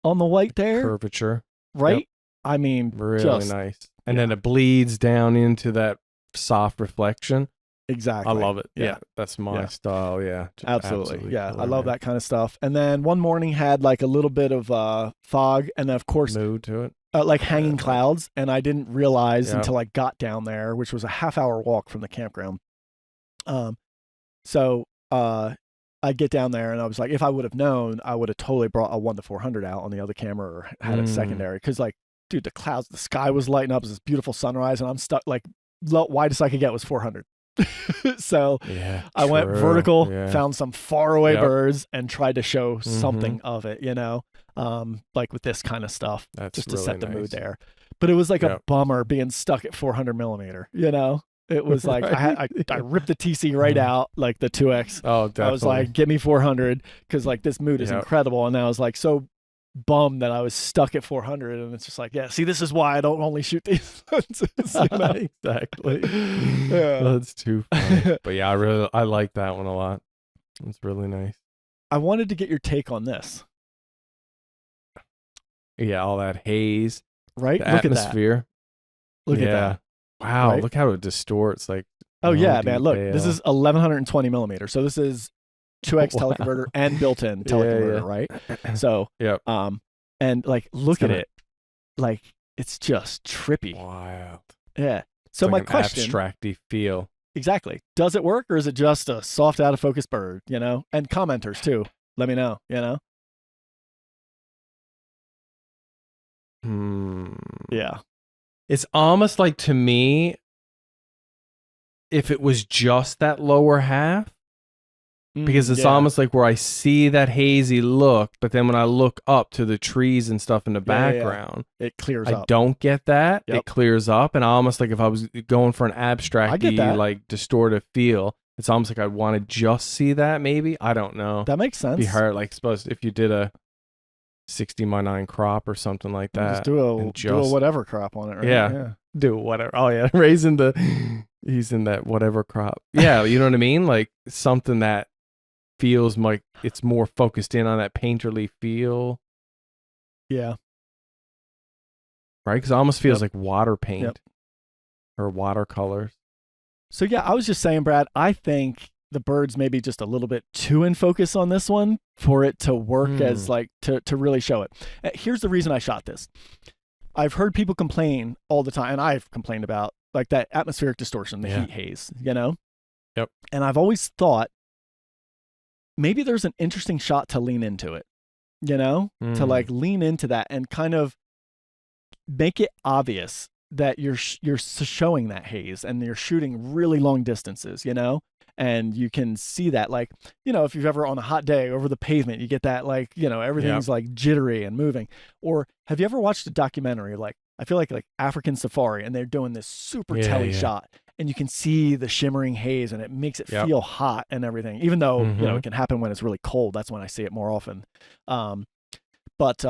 on the white there. Curvature. Right? Yep. I mean, really nice. And then it bleeds down into that soft reflection. Exactly. I love it. Yeah. That's my style. Yeah. Absolutely. Yeah. I love that kind of stuff. And then one morning had like a little bit of fog and then of course mood to it. Like hanging clouds. And I didn't realize until I got down there, which was a half-hour walk from the campground. So I get down there and I was like, if I would have known, I would have totally brought a 1-400 out on the other camera or had it secondary. Cause like, dude, the clouds, the sky was lighting up. It was this beautiful sunrise and I'm stuck like widest I could get was 400. So I went vertical, found some faraway birds and tried to show something of it, you know, like with this kind of stuff. That's just to really set the nice. mood there. But it was like a bummer being stuck at 400 millimeter, you know. It was like I ripped the TC right out, like the 2X. Oh, definitely. I was like, give me 400 because like this mood is incredible. And I was like so bummed that I was stuck at 400, and it's just like, yeah, see, this is why I don't only shoot these lenses. You know? Exactly. That's too funny. But yeah, I like that one a lot. It's really nice. I wanted to get your take on this. Yeah, all that haze, right? The atmosphere. Look at that. Wow, right? Look how it distorts. Like, oh yeah, man. Look, this is 1120 millimeters. So this is 2X teleconverter and built-in teleconverter, right? So, and like, look at it. Like, it's just trippy. Wild. Yeah. So like my question, abstracty feel. Exactly. Does it work or is it just a soft out of focus bird, you know? And commenters too. Let me know, you know? Yeah. It's almost like, to me, if it was just that lower half, because it's almost like where I see that hazy look, but then when I look up to the trees and stuff in the background, it clears up. I don't get that. It clears up, and almost like if I was going for an abstract, like distortive feel, it's almost like I'd want to just see that. maybe. I don't know. That makes sense. It'd be hard, like suppose if you did a 60x9 crop or something like that. Just do a whatever crop on it, right? Yeah. Do whatever. Oh yeah, raising he's in that whatever crop. Yeah, you know what I mean? Like something that feels like it's more focused in on that painterly feel. Yeah. Right? Because it almost feels like water paint or watercolors. So yeah, I was just saying, Brad, I think the bird's maybe just a little bit too in focus on this one for it to work as like to really show it. Here's the reason I shot this. I've heard people complain all the time, and I've complained about like that atmospheric distortion, the heat haze, you know? Yep. And I've always thought maybe there's an interesting shot to lean into it, you know, to like lean into that and kind of make it obvious that you're showing that haze and you're shooting really long distances, you know, and you can see that, like, you know, if you've ever on a hot day over the pavement, you get that, like, you know, everything's like jittery and moving. Or have you ever watched a documentary, like, I feel like African Safari, and they're doing this super telly shot, and you can see the shimmering haze and it makes it feel hot and everything, even though, you know, it can happen when it's really cold. That's when I see it more often. But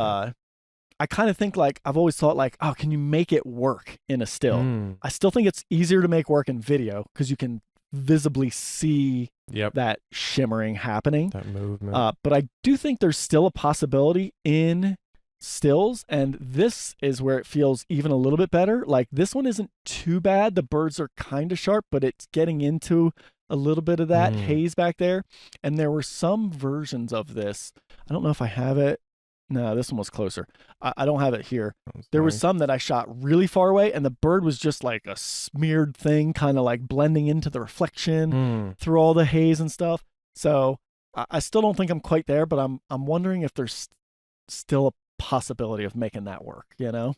I kind of think, like, I've always thought, like, oh, can you make it work in a still? I still think it's easier to make work in video because you can visibly see that shimmering happening, that movement. But I do think there's still a possibility in stills, and this is where it feels even a little bit better. Like, this one isn't too bad. The birds are kind of sharp, but it's getting into a little bit of that haze back there. And there were some versions of this. I don't know if I have it. No, this one was closer. I don't have it here. There was some that I shot really far away, and the bird was just like a smeared thing, kind of like blending into the reflection through all the haze and stuff. So I still don't think I'm quite there, but I'm wondering if there's still a possibility of making that work, you know?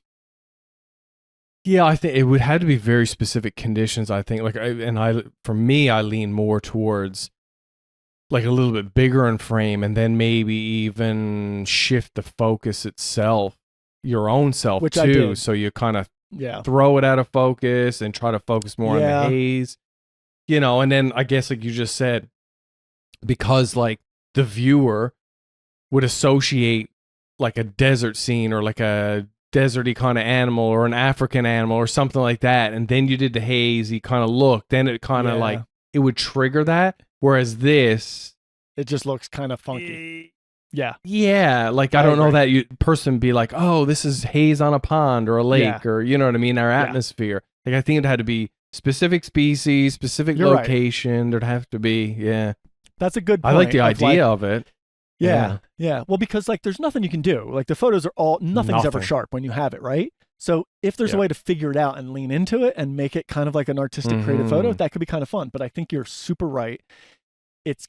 Yeah, I think it would have to be very specific conditions, I think. Like, for me, I lean more towards like a little bit bigger in frame, and then maybe even shift the focus itself, your own self, which too. So you kind of throw it out of focus and try to focus more on the haze, you know. And then I guess, like you just said, because like the viewer would associate like a desert scene or like a deserty kind of animal or an African animal or something like that, and then you did the hazy kind of look, then it kind of like it would trigger that. Whereas this, it just looks kind of funky. Yeah. Like, I don't know that person be like, oh, this is haze on a pond or a lake or, you know what I mean, our atmosphere. Like, I think it had to be specific species, specific location. There'd have to be, That's a good point. I like the idea of it. Yeah. Well, because like there's nothing you can do. Like the photos are nothing's ever sharp when you have it, right? So if there's a way to figure it out and lean into it and make it kind of like an artistic creative photo, that could be kind of fun. But I think you're super right. It's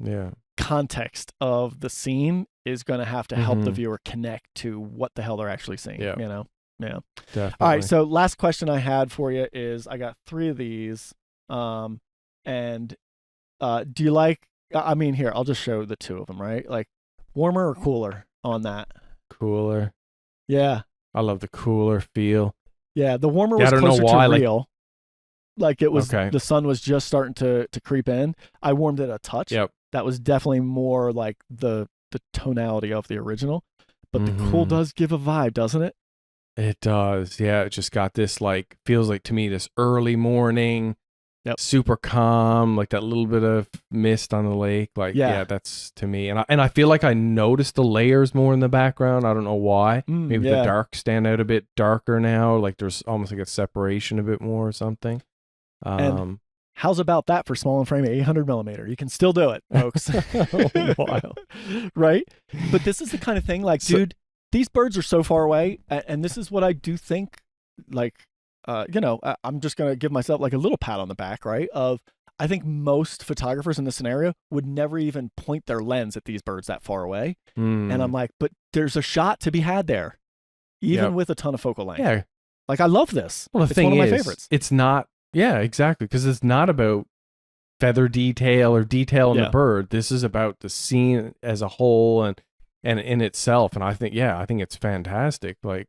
context of the scene is going to have to help the viewer connect to what the hell they're actually seeing, you know? Yeah. Definitely. All right. So last question I had for you is, I got 3 of these. Do you like, I mean, here, I'll just show the 2 of them, right? Like, warmer or cooler on that? Cooler. Yeah. I love the cooler feel. Yeah, the warmer was closer to real. Like it was, okay. The sun was just starting to creep in. I warmed it a touch. Yep. That was definitely more like the tonality of the original. But the cool does give a vibe, doesn't it? It does. Yeah, it just got this like, feels like to me this early morning, super calm, like that little bit of mist on the lake. Like, yeah, that's to me. And I feel like I noticed the layers more in the background. I don't know why. Maybe the dark stand out a bit darker now. Like there's almost like a separation a bit more or something. And how's about that for small and frame 800 millimeter? You can still do it, folks. Wild. Right? But this is the kind of thing, like, dude, these birds are so far away. And this is what I do think, like, you know, I'm just going to give myself like a little pat on the back, right? I think most photographers in this scenario would never even point their lens at these birds that far away. And I'm like, but there's a shot to be had there, even with a ton of focal length. Yeah. Like, I love this. Well, the it's thing one of is, my favorites. It's not, exactly. Because it's not about feather detail or detail in the bird. This is about the scene as a whole and in itself. And I think it's fantastic. Like,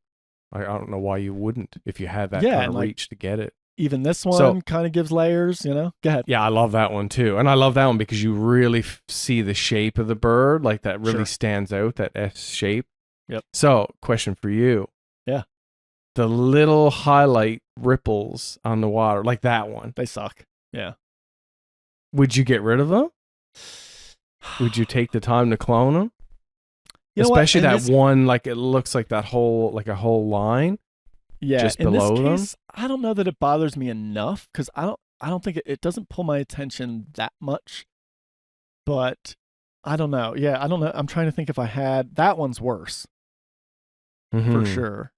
I don't know why you wouldn't if you had that kind of reach to get it. Even this one kind of gives layers, you know? Go ahead. Yeah, I love that one too. And I love that one because you really see the shape of the bird. Like that really stands out, that S shape. Yep. So, question for you. Yeah. The little highlight ripples on the water, like that one. They suck. Yeah. Would you get rid of them? Would you take the time to clone them? Especially that one, like it looks like that whole, like a whole line. Yeah, just below in this case, them. I don't know that it bothers me enough because I don't think it doesn't pull my attention that much. but I don't know. Yeah, I don't know. I'm trying to think if I had that one's worse for sure.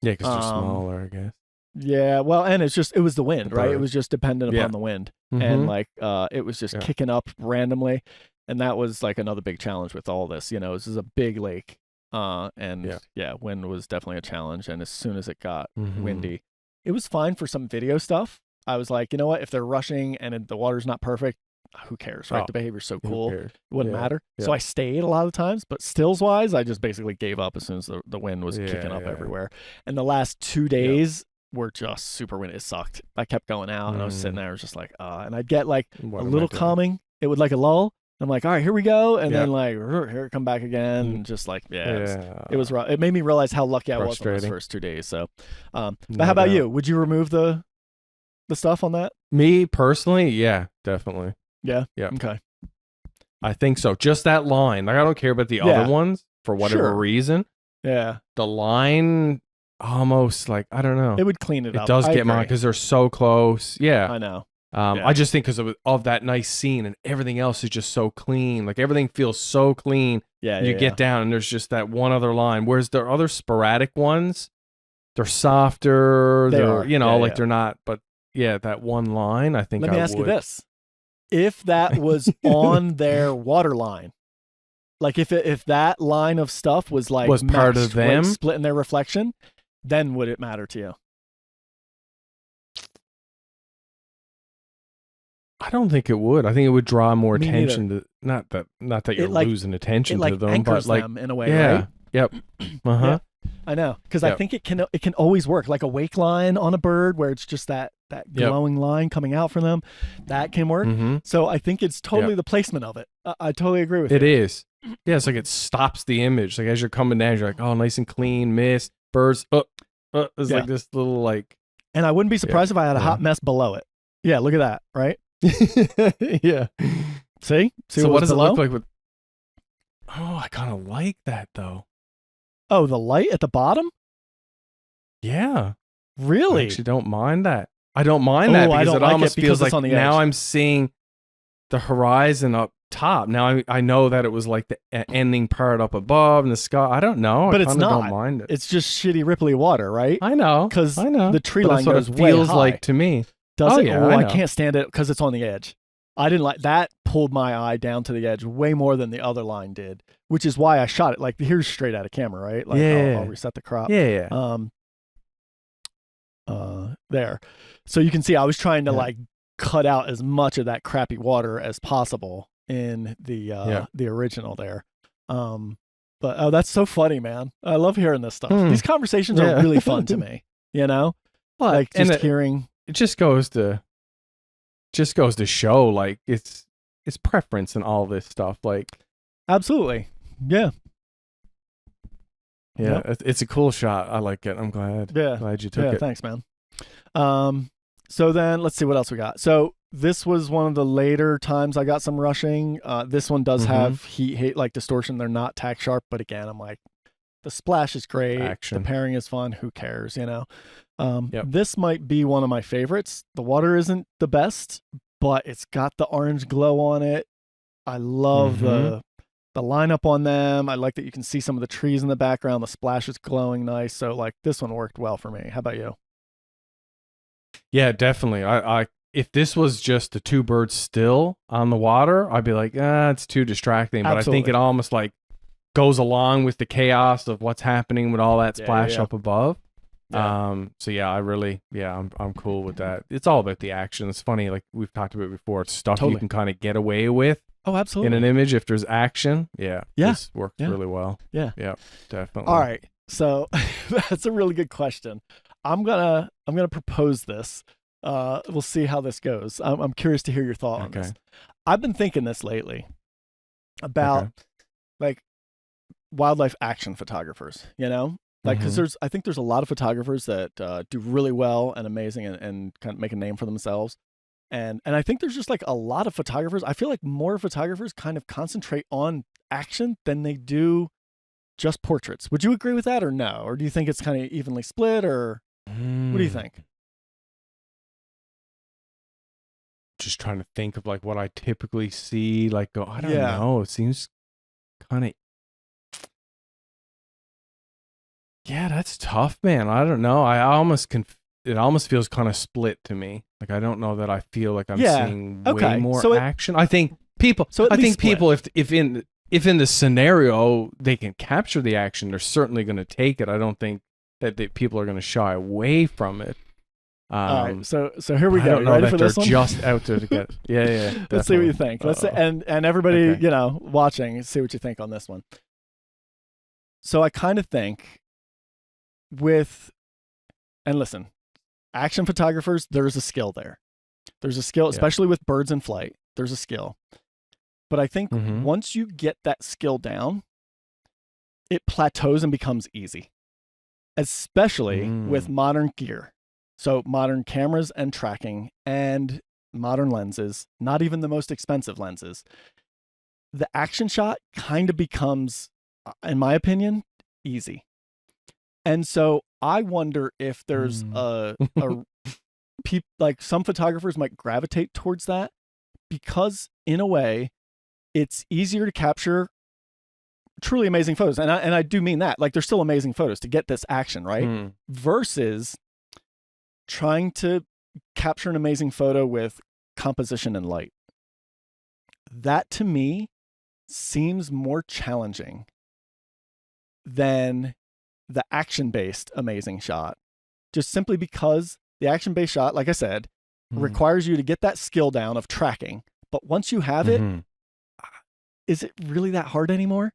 Yeah, because they're smaller, I guess. Yeah, well, and it was the wind, right? It bird. was just dependent upon the wind, and like it was just kicking up randomly, and that was like another big challenge with all this. You know, this is a big lake, and wind was definitely a challenge. And as soon as it got windy, it was fine for some video stuff. I was like, you know what? If they're rushing and the water's not perfect, who cares, right? The behavior's so cool, it wouldn't matter. So I stayed a lot of the times, but stills wise, I just basically gave up as soon as the wind was kicking up everywhere. And the last 2 days were just super windy. It sucked. I kept going out, and I was sitting there, I was just like, and I'd get like a little calming. It would like a lull. I'm like, all right, here we go, and then like here it come back again, and just like it was rough. It made me realize how lucky I was on those first 2 days. So, but how about you? Would you remove the stuff on that? Me personally, yeah, definitely. Yeah. Okay. I think so. Just that line. Like I don't care about the other ones for whatever reason. Yeah. The line almost like I don't know. It would clean it up. It does get mine because they're so close. Yeah. I know. I just think because of that nice scene and everything else is just so clean. Like everything feels so clean. Yeah. You get down and there's just that one other line. Whereas the other sporadic ones, they're softer. They're they're not. But yeah, that one line, I think. Let me ask you this: if that was on their water line, like if that line of stuff was like part of them, like splitting their reflection, then would it matter to you? I don't think it would. I think it would draw more attention to not that you're losing attention to them, but like them in a way, right? Yep. Yeah, I know, because I think it can always work, like a wake line on a bird where it's just that glowing line coming out from them, that can work. So I think it's totally the placement of it. I totally agree with you. It is. Yeah, it's like it stops the image. Like as you're coming down, you're like, oh, nice and clean, mist, birds. It's like this little like. And I wouldn't be surprised if I had a hot mess below it. Yeah, look at that, right? Yeah. See so what does it look like with? Oh, I kind of like that though. Oh, the light at the bottom? Yeah. Really? I actually don't mind that. I don't mind that because it almost feels like now I'm seeing the horizon up top. Now I know that it was like the ending part up above in the sky. I don't know. But it's not. Don't mind it. It's just shitty ripply water, right? I know. Because the tree but line that's goes what it feels way high. like to me. Does it? Yeah, I can't stand it because it's on the edge. I didn't like that. Pulled my eye down to the edge way more than the other line did, which is why I shot it. Like here's straight out of camera, right? Like I'll reset the crop. Yeah. There. So you can see I was trying to like cut out as much of that crappy water as possible in the original there. But that's so funny, man. I love hearing this stuff. These conversations are really fun to me, you know? Like just hearing. It just goes to show like it's preference and all this stuff. Like absolutely. Yeah. Yeah, it's a cool shot. I like it. I'm glad. Yeah. Glad you took it. Thanks, man. So then let's see what else we got. So this was one of the later times I got some rushing. This one does have heat like distortion. They're not tack sharp, but again, I'm like, the splash is great. Action. The pairing is fun. Who cares, you know? This might be one of my favorites. The water isn't the best, but it's got the orange glow on it. I love the lineup on them. I like that you can see some of the trees in the background. The splash is glowing nice. So like this one worked well for me. How about you? Yeah, definitely. I if this was just the two birds still on the water, I'd be like, it's too distracting. But Absolutely. I think it almost like goes along with the chaos of what's happening with all that splash up above. So yeah, I'm cool with that. It's all about the action. It's funny, like we've talked about before, it's stuff you can kind of get away with. Oh, absolutely. In an image, if there's action, this works really well. Yeah, definitely. All right, so that's a really good question. I'm gonna propose this. We'll see how this goes. I'm curious to hear your thought on this. I've been thinking this lately about like wildlife action photographers. You know, like because I think there's a lot of photographers that do really well and amazing and kind of make a name for themselves. And I think there's just like a lot of photographers. I feel like more photographers kind of concentrate on action than they do just portraits. Would you agree with that or no? Or do you think it's kind of evenly split or what do you think? just trying to think of like what I typically see. Like, I don't Yeah. know. It seems kind of. Yeah, that's tough, man. I don't know. It almost feels kind of split to me. Like, I don't know that I feel like I'm Yeah. seeing Okay. way more So action. I think people. So at I least think people, if in the scenario they can capture the action, they're certainly going to take it. I don't think that people are going to shy away from it. All right, so here we I go. don't You know ready that for they're this one? just out there to get. Yeah. Let's see what you definitely. think. And everybody, Okay. watching, see what you think on this one. So I kind of think and listen, action photographers, there's a skill there. There's a skill, especially with birds in flight. There's a skill. But I think once you get that skill down, it plateaus and becomes easy, especially with modern gear. So modern cameras and tracking and modern lenses, not even the most expensive lenses. The action shot kind of becomes, in my opinion, easy. And so I wonder if there's like some photographers might gravitate towards that because in a way it's easier to capture truly amazing photos. And I do mean that. Like, they're still amazing photos to get this action, right? Versus trying to capture an amazing photo with composition and light. That to me seems more challenging than the action-based amazing shot, just simply because the action-based shot, like I said, requires you to get that skill down of tracking. But once you have it, is it really that hard anymore?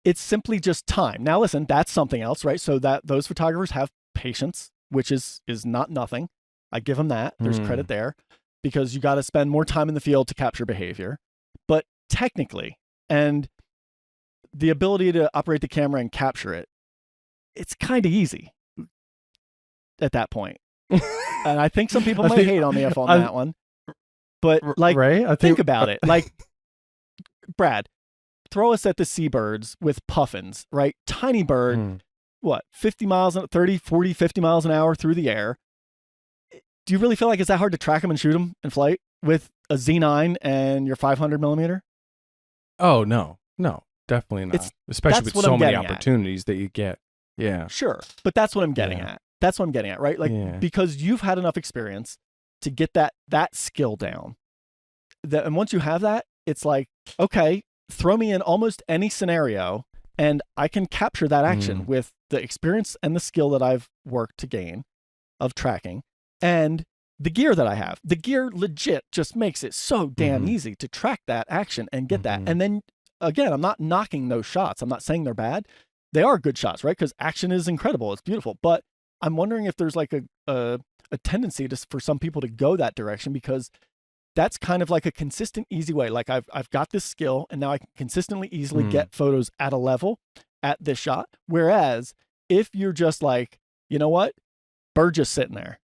It's simply just time. Now, listen, that's something else, right? So that those photographers have patience, which is not nothing. I give them that. There's credit there, because you got to spend more time in the field to capture behavior. But technically, and the ability to operate the camera and capture it, it's kind of easy at that point. And I think some people might hate on me on that one. But like, right? think about it. Like, Brad, throw us at the seabirds with puffins, right? Tiny bird, what, 50 miles, 30, 40, 50 miles an hour through the air. Do you really feel like it's that hard to track them and shoot them in flight with a Z9 and your 500 millimeter? Oh, no, definitely not. Especially with so many opportunities that you get. Yeah. Sure. But that's what I'm getting at. That's what I'm getting at, right? Like, because you've had enough experience to get that skill down. And once you have that, it's like, okay, throw me in almost any scenario and I can capture that action with the experience and the skill that I've worked to gain of tracking and the gear that I have. The gear legit just makes it so damn easy to track that action and get that. And then again, I'm not knocking those shots. I'm not saying they're bad. They are good shots, right? Because action is incredible. It's beautiful. But I'm wondering if there's like a tendency for some people to go that direction, because that's kind of like a consistent, easy way. Like, I've got this skill and now I can consistently, easily get photos at a level at this shot. Whereas if you're just like, you know what, bird just sitting there.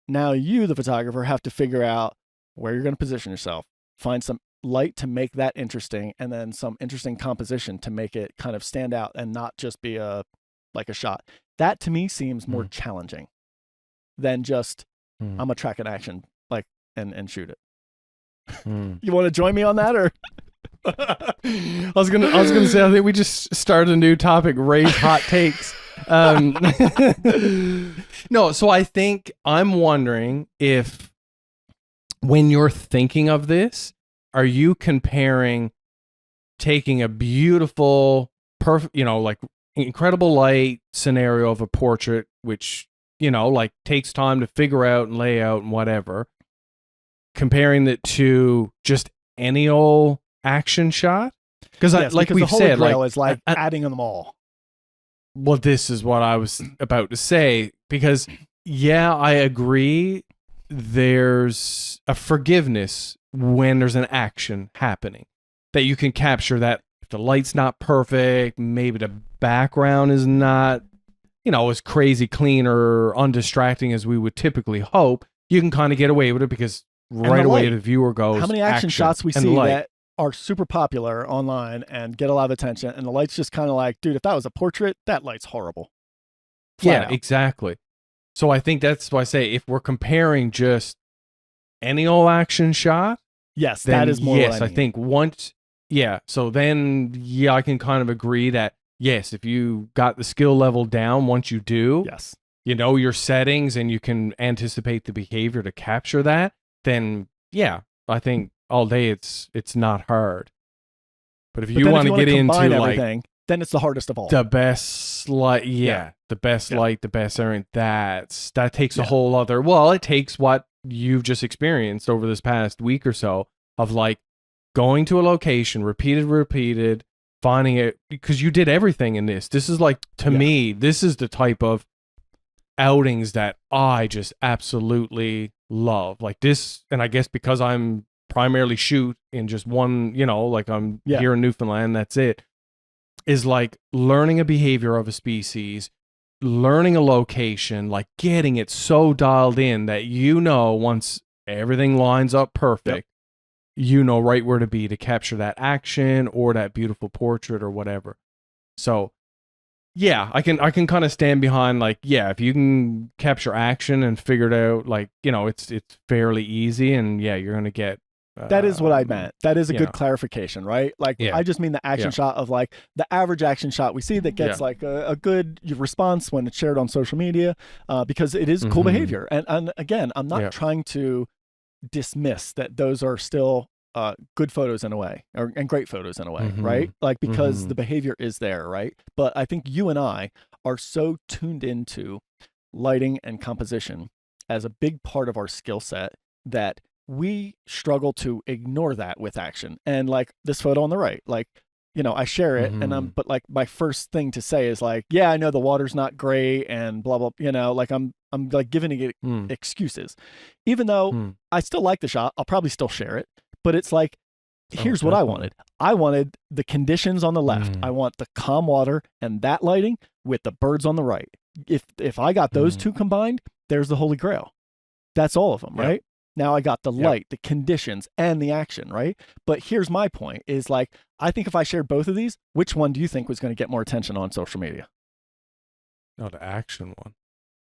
Now you, the photographer, have to figure out where you're going to position yourself, find some light to make that interesting, and then some interesting composition to make it kind of stand out and not just be like a shot. That to me seems more challenging than just I'm gonna track an action like and shoot it. You want to join me on that, or? I was gonna say, I think we just started a new topic: raise hot takes. No, so I think I'm wondering if, when you're thinking of this, are you comparing taking a beautiful, perfect, like incredible light scenario of a portrait, which like takes time to figure out and lay out and whatever, comparing it to just any old action shot? Because we've said, is like adding them all. Well, this is what I was about to say, because I agree. There's a forgiveness when there's an action happening, that you can capture that. If the light's not perfect, maybe the background is not, as crazy clean or undistracting as we would typically hope, you can kind of get away with it, because right away the viewer goes, how many action shots we see that are super popular online and get a lot of attention, and the light's just kind of like, dude, if that was a portrait, that light's horrible. Flat out. Exactly. So I think that's why I say, if we're comparing just any old action shot, Yes, then that is more yes, what I I mean. think once, yeah. So then, yeah, I can kind of agree that yes, if you got the skill level down, once you do, Yes. you know your settings and you can anticipate the behavior to capture that, then yeah, I think all day it's not hard. But if But you then if want you to want get to combine into like everything, then it's the hardest of all. the best light, Yeah. the best Yeah. light, the best everything, that takes a Yeah. whole other, well, it takes what you've just experienced over this past week or so of like going to a location, repeated, finding it, because you did everything in this. This is like, to Yeah. me, this is the type of outings that I just absolutely love. Like this, and I guess because I'm primarily shoot in just one, you know, like I'm Yeah. here in Newfoundland, that's it, is like learning a behavior of a species, learning a location, like getting it so dialed in that you know once everything lines up perfect, you know right where to be to capture that action or that beautiful portrait or whatever. So yeah, I can kind of stand behind like, yeah, if you can capture action and figure it out, like, you know, it's fairly easy, and yeah, you're gonna get That is what I meant. That is a you good know. clarification, right? Like, Yeah. I just mean the action Yeah. shot of like the average action shot we see that gets Yeah. like a good response when it's shared on social media, because it is cool Mhm. behavior. And again, I'm not Yeah. trying to dismiss that those are still good photos in a way, and great photos in a way, right? Mhm. Like, because Mhm. the behavior is there, right? But I think you and I are so tuned into lighting and composition as a big part of our skill set that we struggle to ignore that with action. And like this photo on the right, like, you know, I share it and Mhm. but like my first thing to say is like, yeah, I know the water's not great and blah blah, you know, like I'm like giving it Mm. excuses. Even though Mm. I still like the shot, I'll probably still share it, but it's like, Oh, here's what I definitely. wanted. I wanted the conditions on the left. Mm. I want the calm water and that lighting with the birds on the right. If I got those Mm. two combined, there's the holy grail. That's all of them, Yep. right? Now I got the Yep. light, the conditions, and the action, right? But here's my point is like, I think if I shared both of these, which one do you think was going to get more attention on social media? Oh, the action one.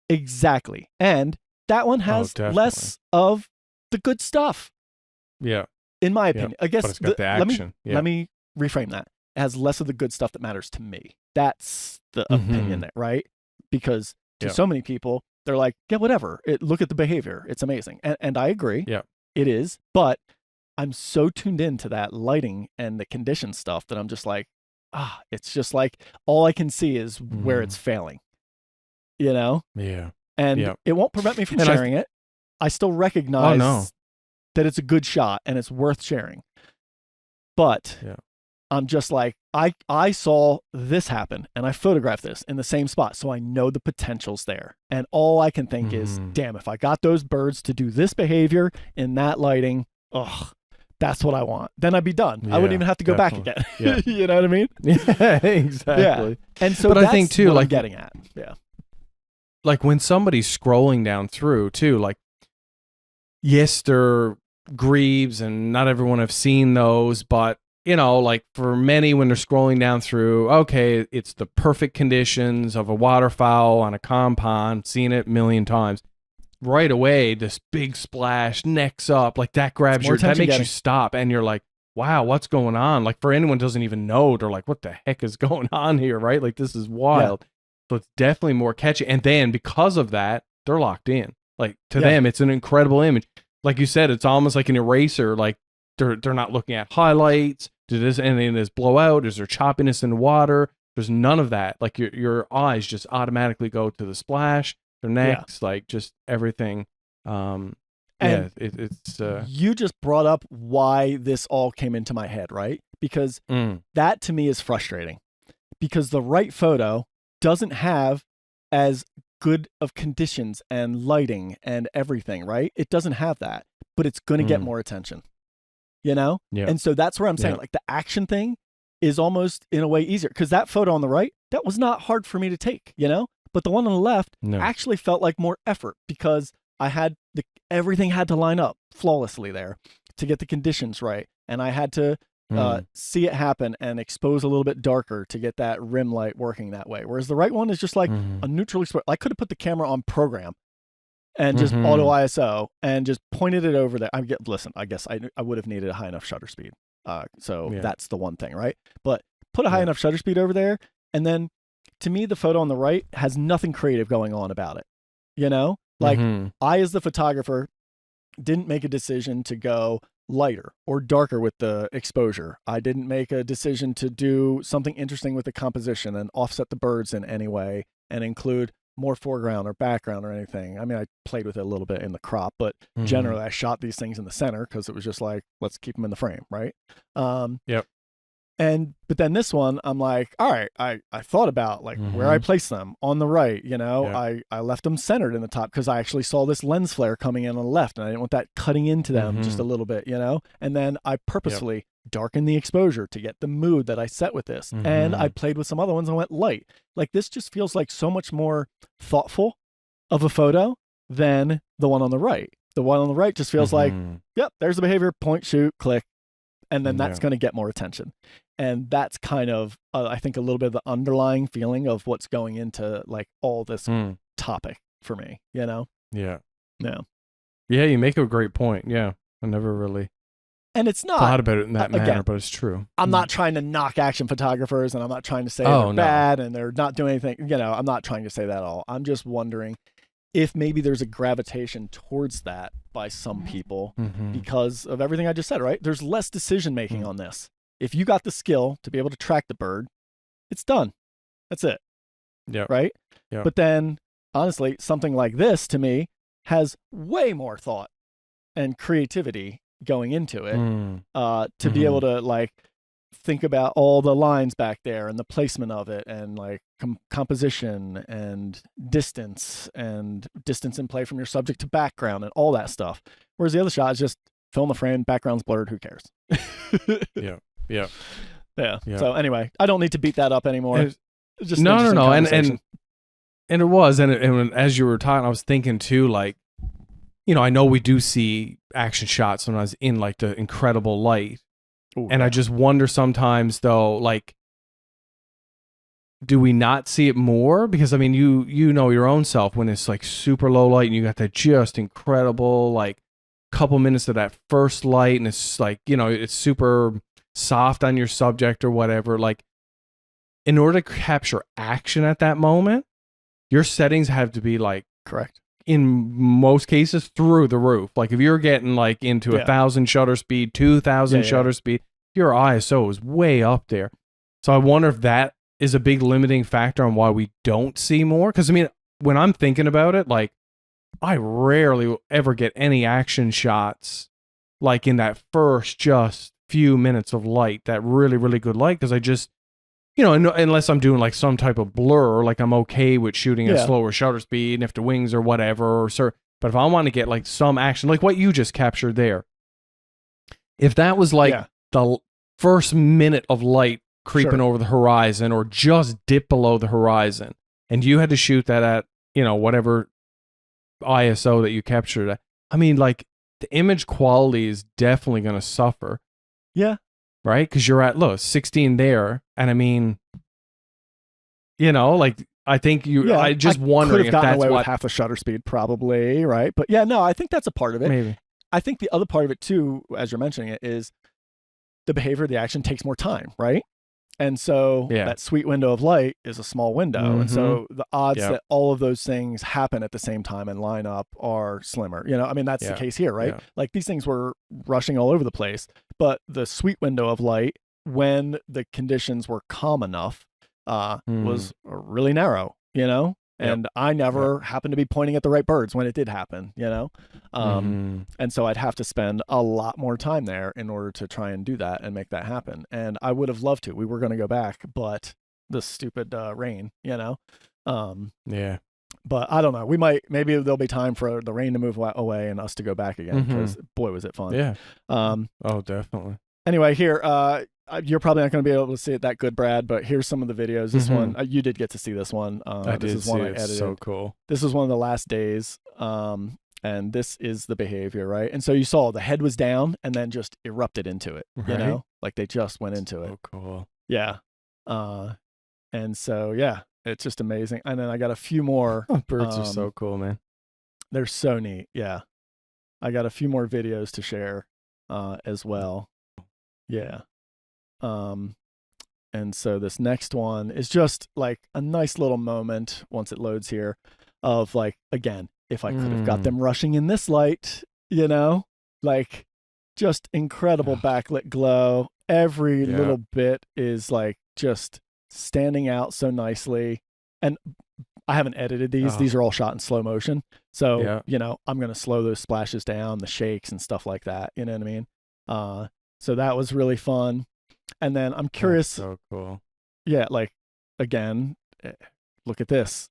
Exactly. And that one has definitely. less of the good stuff, Yeah. in my Yeah. opinion. I guess But it's got the action. let me reframe that. It has less of the good stuff that matters to me. That's the opinion Mhm. there, right? Because to Yeah. so many people, they're like, yeah, whatever. Look at the behavior. It's amazing. And I agree. Yeah. It is. But I'm so tuned into that lighting and the condition stuff that I'm just like, it's just like all I can see is where it's failing, you know? Yeah. And Yeah. it won't prevent me from And sharing it. I still Oh, recognize no. that it's a good shot and it's worth sharing. But Yeah. I'm just like, I saw this happen and I photographed this in the same spot. So I know the potential's there. And all I can think is, Mhm. damn, if I got those birds to do this behavior in that lighting, that's what I want. Then I'd be done. I wouldn't Yeah, even have to go back definitely. again. Yeah. You know what I mean? Yeah, exactly. And so But I that's think, too, what I'm like- getting at. Yeah. Like when somebody's scrolling down through too, like, yes, they're Grebes and not everyone have seen those, but you know, like for many when they're scrolling down through, okay, it's the perfect conditions of a waterfowl on a compound, seen it a million times. Right away, this big splash, necks up, like that grabs more that attention makes getting. you stop and you're like, wow, what's going on? Like for anyone who doesn't even know, they're like, what the heck is going on here, right? Like this is wild. So it's definitely more catchy. And then because of that, they're locked in. Like to them, it's an incredible image. Like you said, it's almost like an eraser. Like they're not looking at highlights. Does any of this blow out? Is there choppiness in the water? There's none of that. Like your eyes just automatically go to the splash, their necks, like just everything. And it's you just brought up why this all came into my head, right? Because that to me is frustrating. Because the right photo doesn't have as good of conditions and lighting and everything, right? It doesn't have that, but it's going to get more attention, you know? Yeah. And so that's where I'm saying, like, the action thing is almost in a way easier because that photo on the right, that was not hard for me to take, you know? But the one on the left actually felt like more effort because I had everything had to line up flawlessly there to get the conditions right. And I had to see it happen and expose a little bit darker to get that rim light working that way. Whereas the right one is just like a neutrally, I could have put the camera on program and just auto ISO and just pointed it over there. Listen, I guess I would have needed a high enough shutter speed. So that's the one thing, right? But put a high enough shutter speed over there, and then to me, the photo on the right has nothing creative going on about it. You know, like I, as the photographer, didn't make a decision to go lighter or darker with the exposure. I didn't make a decision to do something interesting with the composition and offset the birds in any way and include more foreground or background or anything. I mean, I played with it a little bit in the crop, but generally I shot these things in the center because it was just like, let's keep them in the frame, right? But then this one, I'm like, all right, I thought about like where I place them on the right, you know, I left them centered in the top because I actually saw this lens flare coming in on the left and I didn't want that cutting into them just a little bit, you know? And then I purposefully darkened the exposure to get the mood that I set with this. And I played with some other ones and went light. Like this just feels like so much more thoughtful of a photo than the one on the right. The one on the right just feels like, yep, there's the behavior, point, shoot, click. And then that's going to get more attention. And that's kind of, I think, a little bit of the underlying feeling of what's going into like all this topic for me, you know? Yeah. Yeah. Yeah, you make a great point. Yeah. I never really and it's not thought about it in that manner, but it's true. I'm not trying to knock action photographers and I'm not trying to say they're bad and they're not doing anything. You know, I'm not trying to say that at all. I'm just wondering if maybe there's a gravitation towards that by some people because of everything I just said, right? There's less decision making on this. If you got the skill to be able to track the bird, it's done. That's it. Yeah. Right? Yeah. But then, honestly, something like this to me has way more thought and creativity going into it to be able to like think about all the lines back there and the placement of it and like composition and distance in play from your subject to background and all that stuff. Whereas the other shot is just film the frame, background's blurred, who cares? Yeah. So anyway, I don't need to beat that up anymore. It's just no. And it was, and as you were talking, I was thinking too, like, you know, I know we do see action shots sometimes in like the incredible light. Ooh, and I just wonder sometimes though, like, do we not see it more? Because I mean, you know your own self when it's like super low light and you got that just incredible, like, couple minutes of that first light and it's like, you know, it's super soft on your subject or whatever. Like, in order to capture action at that moment, your settings have to be like correct in most cases through the roof. Like if you're getting like into 1,000 shutter speed, 2,000 shutter speed, your ISO is way up there. So I wonder if that is a big limiting factor on why we don't see more. Because I mean, when I'm thinking about it, like, I rarely ever get any action shots like in that first just few minutes of light, that really, really good light. Because I just, you know, unless I'm doing like some type of blur, like I'm okay with shooting at slower shutter speed and if the wings or whatever. But if I want to get like some action, like what you just captured there, if that was like the first minute of light creeping over the horizon or just dip below the horizon, and you had to shoot that at, you know, whatever ISO that you captured at, I mean, like, the image quality is definitely going to suffer. Yeah. Right? Because you're at, look, 16 there. And I mean, you know, like, I think I just wondering if that's away with half the shutter speed, probably, right? But yeah, no, I think that's a part of it. Maybe. I think the other part of it, too, as you're mentioning it, is the behavior of the action takes more time, right? And so that sweet window of light is a small window. And so the odds that all of those things happen at the same time and line up are slimmer. You know, I mean, that's the case here, right? Like these things were rushing all over the place, but the sweet window of light, when the conditions were calm enough, was really narrow, you know? And I never happened to be pointing at the right birds when it did happen, you know? And so I'd have to spend a lot more time there in order to try and do that and make that happen. And I would have loved to. We were going to go back, but the stupid rain, you know? But I don't know. Maybe there'll be time for the rain to move away and us to go back again because boy, was it fun. Yeah. Oh, definitely. Anyway, here, you're probably not going to be able to see it that good, Brad, but here's some of the videos. This one, you did get to see this one. I this did is one see I it. edited. So cool. This is one of the last days, and this is the behavior, right? And so you saw the head was down and then just erupted into it, you know? Like they just went into it. Oh, cool. Yeah. And so, yeah, it's just amazing. And then I got a few more. Birds are so cool, man. they're so neat. Yeah. I got a few more videos to share as well. Yeah. And so this next one is just like a nice little moment once it loads here of like, again, if I could have got them rushing in this light, like just incredible backlit glow. Every little bit is like just standing out so nicely. And I haven't edited these. These are all shot in slow motion. So, I'm going to slow those splashes down, the shakes and stuff like that. You know what I mean? So that was really fun. And then I'm curious. That's so cool. Yeah, like, again, look at this.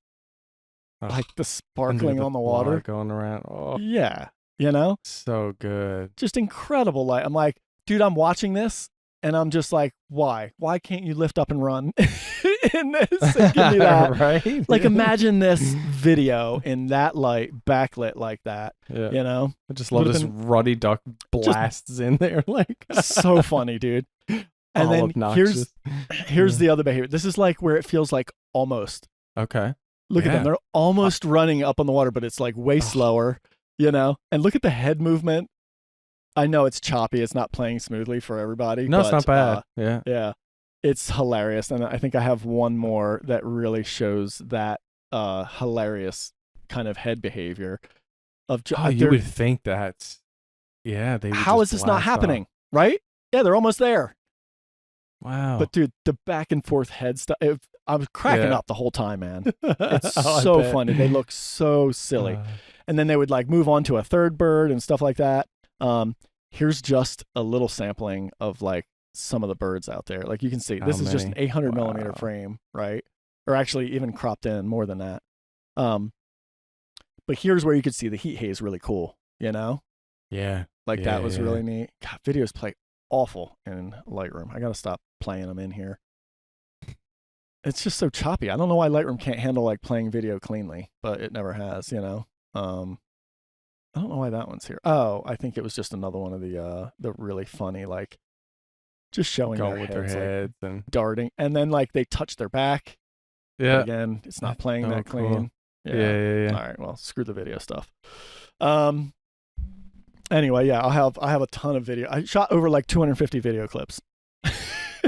Like the sparkling on the water. Going around. Oh. Yeah, So good. Just incredible light. I'm like, dude, I'm watching this. And I'm just like, why? Why can't you lift up and run in this and give me that? Right? Like, imagine this video in that light, backlit like that. Yeah. I just love this ruddy duck blasts in there. Like, so funny, dude. And then obnoxious. here's the other behavior. This is like where it feels like almost. Okay. Look at them. They're almost running up on the water, but it's like way slower, And look at the head movement. I know it's choppy. It's not playing smoothly for everybody. No, but, it's not bad. Yeah. It's hilarious. And I think I have one more that really shows that hilarious kind of head behavior. You would think that's, how is this not happening? Right? Yeah, they're almost there. Wow. But dude, the back and forth head stuff, I was cracking up the whole time, man. It's so funny. They look so silly. And then they would like move on to a third bird and stuff like that. Here's just a little sampling of like some of the birds out there. Like you can see, this is just an 800 millimeter frame, right? Or actually even cropped in more than that. But here's where you could see the heat haze really cool, Yeah. Like that was really neat. God, videos play awful in Lightroom. I got to stop playing them in here. It's just so choppy. I don't know why Lightroom can't handle like playing video cleanly, but it never has, I don't know why that one's here. Oh, I think it was just another one of the really funny, like just showing their heads, like, and darting. And then like they touch their back. Yeah. Again, it's not playing that clean. Cool. Yeah. All right, well, screw the video stuff. Anyway, yeah, I have a ton of video. I shot over like 250 video clips.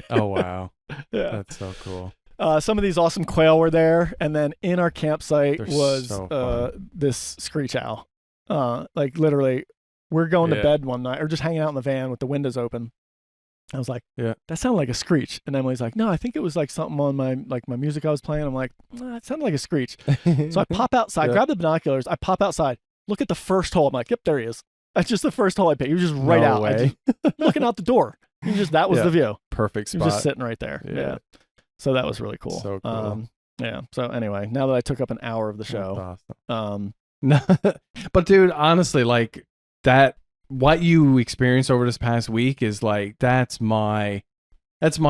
Oh wow. Yeah. That's so cool. Some of these awesome quail were there, and then in our campsite was so this screech owl. Like literally, we're going to bed one night, or just hanging out in the van with the windows open. I was like, that sounded like a screech. And Emily's like, no, I think it was like something on my music I was playing. I'm like, nah, it sounded like a screech. So I pop outside, grab the binoculars, I pop outside, look at the first hole. I'm like, yep, there he is. That's just the first hole I picked. He was just right out. Looking out the door. That was the view. Perfect spot. He was just sitting right there. Yeah. So that was really cool. So cool. Yeah. So anyway, now that I took up an hour of the show, awesome. But dude, honestly, like that, what you experienced over this past week is like, that's my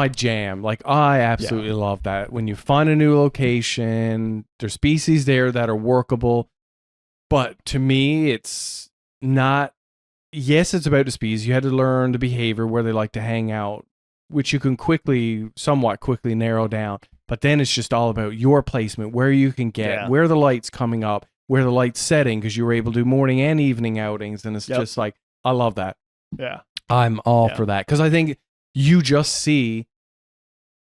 jam. Like I absolutely love that. When you find a new location, there's species there that are workable. But to me, it's not, yes, it's about the species. You had to learn the behavior where they like to hang out, which you can somewhat quickly narrow down. But then it's just all about your placement, where you can get, where the light's coming up, where the light's setting, because you were able to do morning and evening outings. And it's just like, I love that. Yeah. I'm all for that. Because I think you just see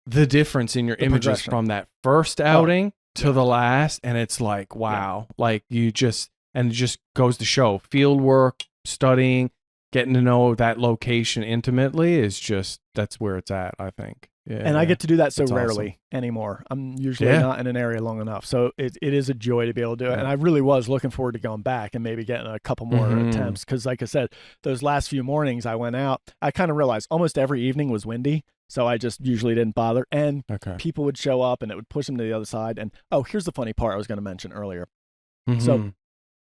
the difference in your images from that first outing to the last. And it's like, wow. Like it just goes to show field work, studying, getting to know that location intimately is just, that's where it's at, I think. Yeah, and I get to do that so rarely anymore. I'm usually not in an area long enough. So it is a joy to be able to do it. And I really was looking forward to going back and maybe getting a couple more attempts. Because like I said, those last few mornings I went out, I kind of realized almost every evening was windy. So I just usually didn't bother. And people would show up and it would push them to the other side. And here's the funny part I was going to mention earlier. So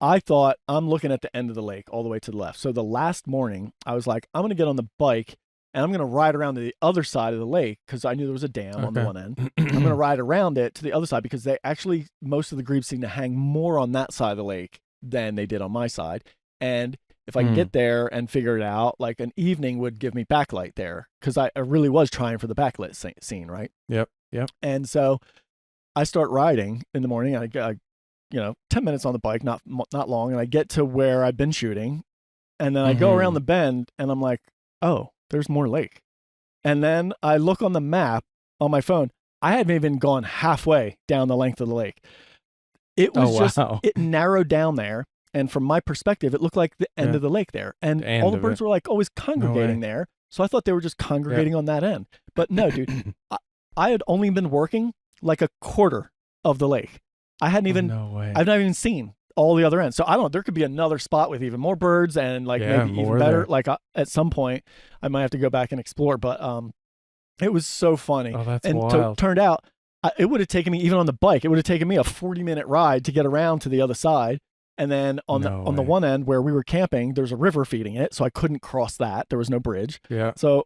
I thought I'm looking at the end of the lake all the way to the left. So the last morning I was like, I'm going to get on the bike and I'm going to ride around to the other side of the lake because I knew there was a dam on the one end. I'm going to ride around it to the other side because most of the grebes seem to hang more on that side of the lake than they did on my side. And if I can get there and figure it out, like an evening would give me backlight there because I really was trying for the backlit scene, right? Yep. And so I start riding in the morning. I 10 minutes on the bike, not long, and I get to where I've been shooting, and then I go around the bend, and I'm like, oh, there's more lake. And then I look on the map on my phone. I hadn't even gone halfway down the length of the lake. It was it narrowed down there. And from my perspective, it looked like the end of the lake there. And all the birds were like always congregating there. So I thought they were just congregating on that end. But no, dude, I had only been working like a quarter of the lake. I hadn't even, I've not even seen all the other ends. So I don't know, there could be another spot with even more birds and like maybe even better. There. Like at some point, I might have to go back and explore. But it was so funny. Oh, that's wild. Turned out, it would have taken me, even on the bike, it would have taken me a 40-minute ride to get around to the other side. And then on the one end where we were camping, there's a river feeding it, so I couldn't cross that. There was no bridge. Yeah. So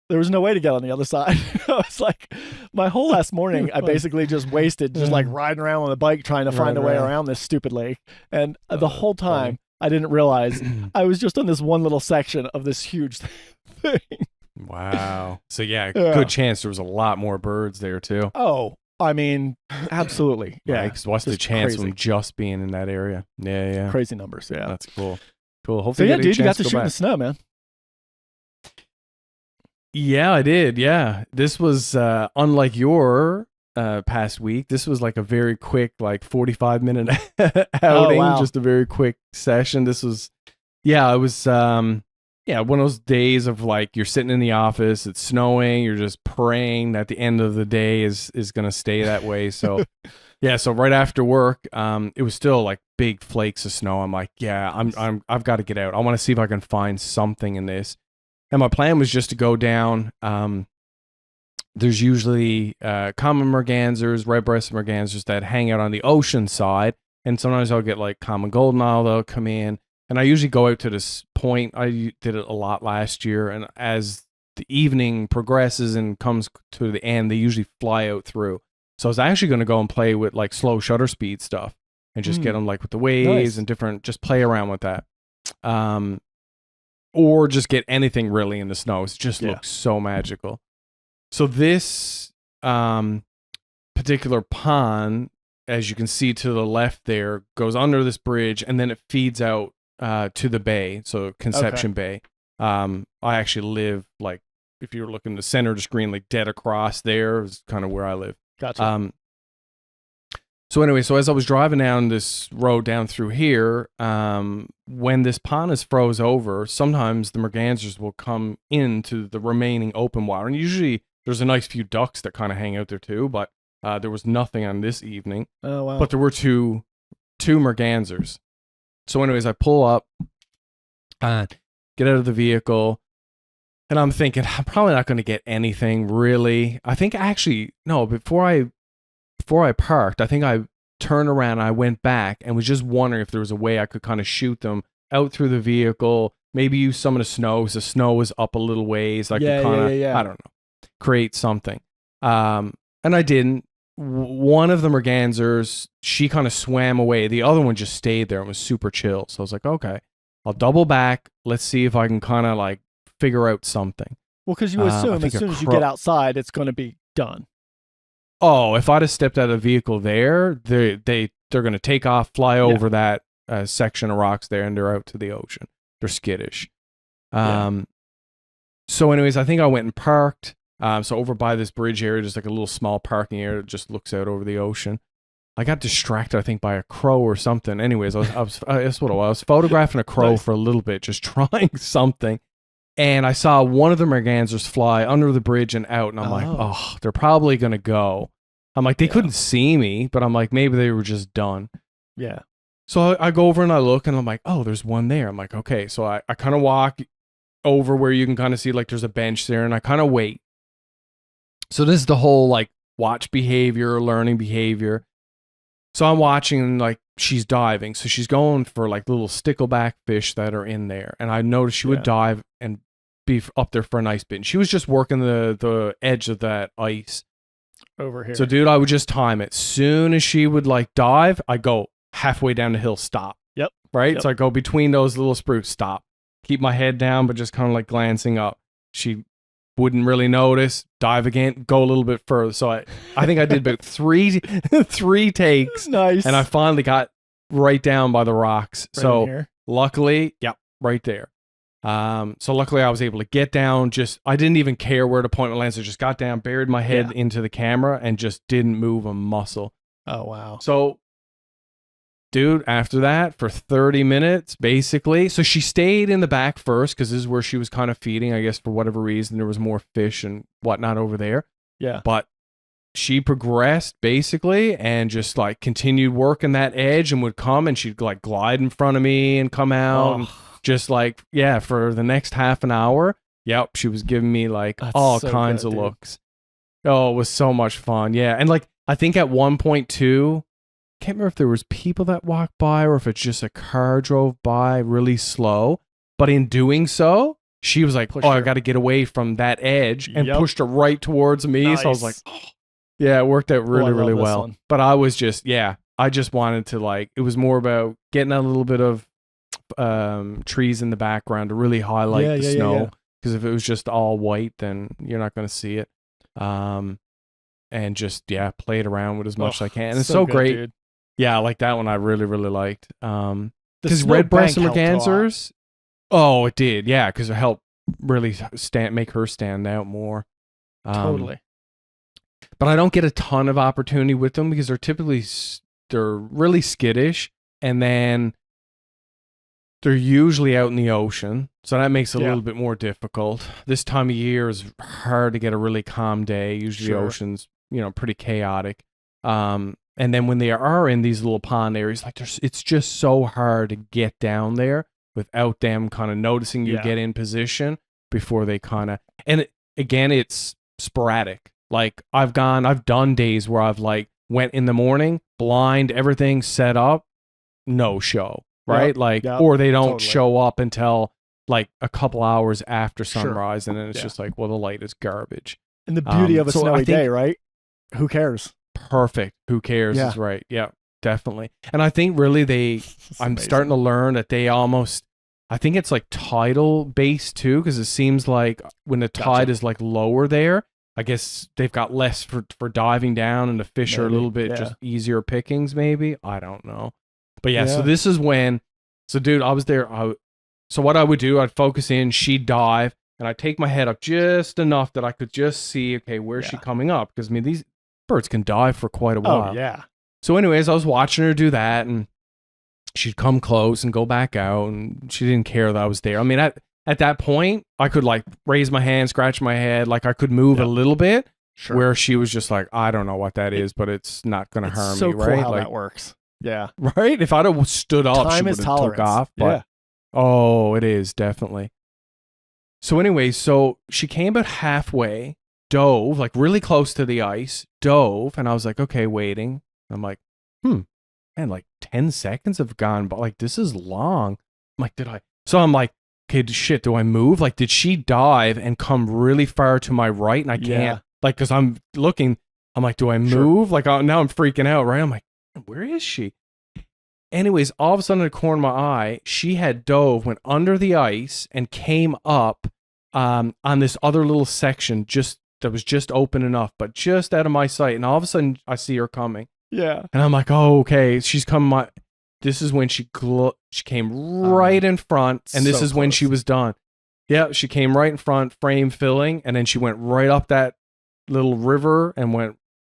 there was no way to get on the other side. I was like, my whole last morning, I basically just wasted just like riding around on the bike trying to find a way around this stupid lake. And the whole time, I didn't realize I was just on this one little section of this huge thing. Wow. So good chance there was a lot more birds there too. Oh, I mean, absolutely. Yeah. Right, what's the chance of them just being in that area? Yeah. Crazy numbers. Yeah. That's cool. Hopefully, so dude, you got to shoot in the snow, man. Yeah, I did. Yeah. This was unlike your past week. This was like a very quick, like 45-minute outing, just a very quick session. This was, it was, one of those days of like you're sitting in the office, it's snowing, you're just praying that the end of the day is going to stay that way. So, so right after work, it was still like big flakes of snow. I'm like, I've got to get out. I want to see if I can find something in this. And my plan was just to go down. There's usually common mergansers, red-breasted mergansers that hang out on the ocean side. And sometimes I'll get like common golden owl, they'll come in. And I usually go out to this point. I did it a lot last year. And as the evening progresses and comes to the end, they usually fly out through. So I was actually going to go and play with like slow shutter speed stuff and just get them like with the waves and different, just play around with that. Or just get anything really in the snow. It just looks so magical. So this particular pond, as you can see to the left there, goes under this bridge and then it feeds out to the bay, so Conception Bay. I actually live like, if you're looking to center the screen, like dead across there is kind of where I live. Gotcha. So anyway, as I was driving down this road down through here, when this pond is froze over, sometimes the mergansers will come into the remaining open water, and usually there's a nice few ducks that kind of hang out there too, but there was nothing on this evening. Oh wow! But there were two mergansers. So anyways, I pull up, get out of the vehicle, and I'm thinking, I'm probably not going to get anything really. I think actually, no, before I parked, I think I turned around and I went back and was just wondering if there was a way I could kind of shoot them out through the vehicle, maybe use some of the snow, because the snow was up a little ways. I could kind of, I don't know, create something. And I didn't. One of the mergansers, she kind of swam away. The other one just stayed there and was super chill. So I was like, okay, I'll double back. Let's see if I can kind of like figure out something. Well, because you assume as soon as you get outside, it's going to be done. Oh, if I'd have stepped out of the vehicle there, they're going to take off, fly over that section of rocks there, and they're out to the ocean. They're skittish. So anyways, I think I went and parked. So over by this bridge area, just like a little small parking area that just looks out over the ocean. I got distracted, I think, by a crow or something. Anyways, that's what it was. I was photographing a crow for a little bit, just trying something. And I saw one of the mergansers fly under the bridge and out. And I'm like, oh, they're probably going to go. I'm like, they couldn't see me, but I'm like, maybe they were just done. Yeah. So I go over and I look and I'm like, oh, there's one there. I'm like, okay. So I kind of walk over where you can kind of see like there's a bench there and I kind of wait. So this is the whole like watch behavior, learning behavior. So I'm watching and like she's diving. So she's going for like little stickleback fish that are in there. And I noticed she would dive and be up there for a nice bit. And she was just working the edge of that ice over here. So dude, I would just time it. Soon as she would like dive, I go halfway down the hill, stop. Yep. Right? Yep. So I go between those little spruce, stop. Keep my head down, but just kind of like glancing up. She wouldn't really notice, dive again, go a little bit further. So I think I did about three takes. Nice. And I finally got right down by the rocks. Right in So here. luckily, right there. So luckily I was able to get down. I didn't even care where to point my lens. I just got down, buried my head into the camera, and just didn't move a muscle. Oh, wow. So, dude, after that, for 30 minutes, basically. So she stayed in the back first, because this is where she was kind of feeding, I guess, for whatever reason. There was more fish and whatnot over there. Yeah. But she progressed, basically, and just, like, continued working that edge, and would come, and she'd, like, glide in front of me and come out. And just, like, for the next half an hour, she was giving me, like, all kinds of looks. Oh, it was so much fun. Yeah. And, like, I think at one point, too, can't remember if there was people that walked by or if it's just a car drove by really slow. But in doing so, she was like, I got to get away from that edge, and pushed her right towards me. Nice. So I was like, it worked out really, really well. One. But I was just, I just wanted to, like, it was more about getting a little bit of trees in the background to really highlight the snow. Because if it was just all white, then you're not going to see it. And just, play it around with as much as I can. And it's so good, great. Dude. Yeah, like that one I really, really liked. Because snow Red-breasted bank helped a lot. Mergansers, oh, it did. Yeah, because it helped really make her stand out more. Totally. But I don't get a ton of opportunity with them because they're really skittish, and then they're usually out in the ocean, so that makes it a little bit more difficult. This time of year is hard to get a really calm day. Usually the ocean's, pretty chaotic. And then when they are in these little pond areas, like it's just so hard to get down there without them kind of noticing you get in position before they kind of, and again, it's sporadic. Like I've done days where I've like went in the morning, blind, everything set up, no show, right? Or they don't show up until like a couple hours after sunrise. And then it's just like, well, the light is garbage. And the beauty of a snowy day, right? Who cares? Perfect. Who cares is right. Yeah, definitely. And I think really I'm starting to learn that they almost, I think it's like tidal based too, because it seems like when the tide is like lower there, I guess they've got less for diving down, and the fish are a little bit just easier pickings maybe. I don't know. But so this is when, so dude, I was there. So what I would do, I'd focus in, she'd dive, and I'd take my head up just enough that I could just see, okay, where's she coming up? Because I mean, these birds can dive for quite a while. Oh, yeah. So anyways, I was watching her do that, and she'd come close and go back out, and she didn't care that I was there. I mean, at that point, I could like raise my hand, scratch my head, like I could move a little bit, where she was just like, I don't know what that is, but it's not going to harm me, cool right? How like, that works. Yeah. Right? If I'd have stood up, she would have took off. But, oh, it is, definitely. So anyway, so she came about halfway, dove, like really close to the ice, dove, and I was like, okay, waiting. I'm like, man, like 10 seconds have gone by. Like, this is long. I'm like, So I'm like, okay, shit, do I move? Like, did she dive and come really far to my right? And I can't, like, because I'm looking, I'm like, do I move? Like, now I'm freaking out, right? I'm like, where is she? Anyways, all of a sudden in the corner of my eye, she had dove, went under the ice, and came up on this other little section that was just open enough, but just out of my sight. And all of a sudden, I see her coming. Yeah. And I'm like, oh, okay, she's coming. This is when she came right in front, and this is when she was done. Yeah, she came right in front, frame filling, and then she went right up that little river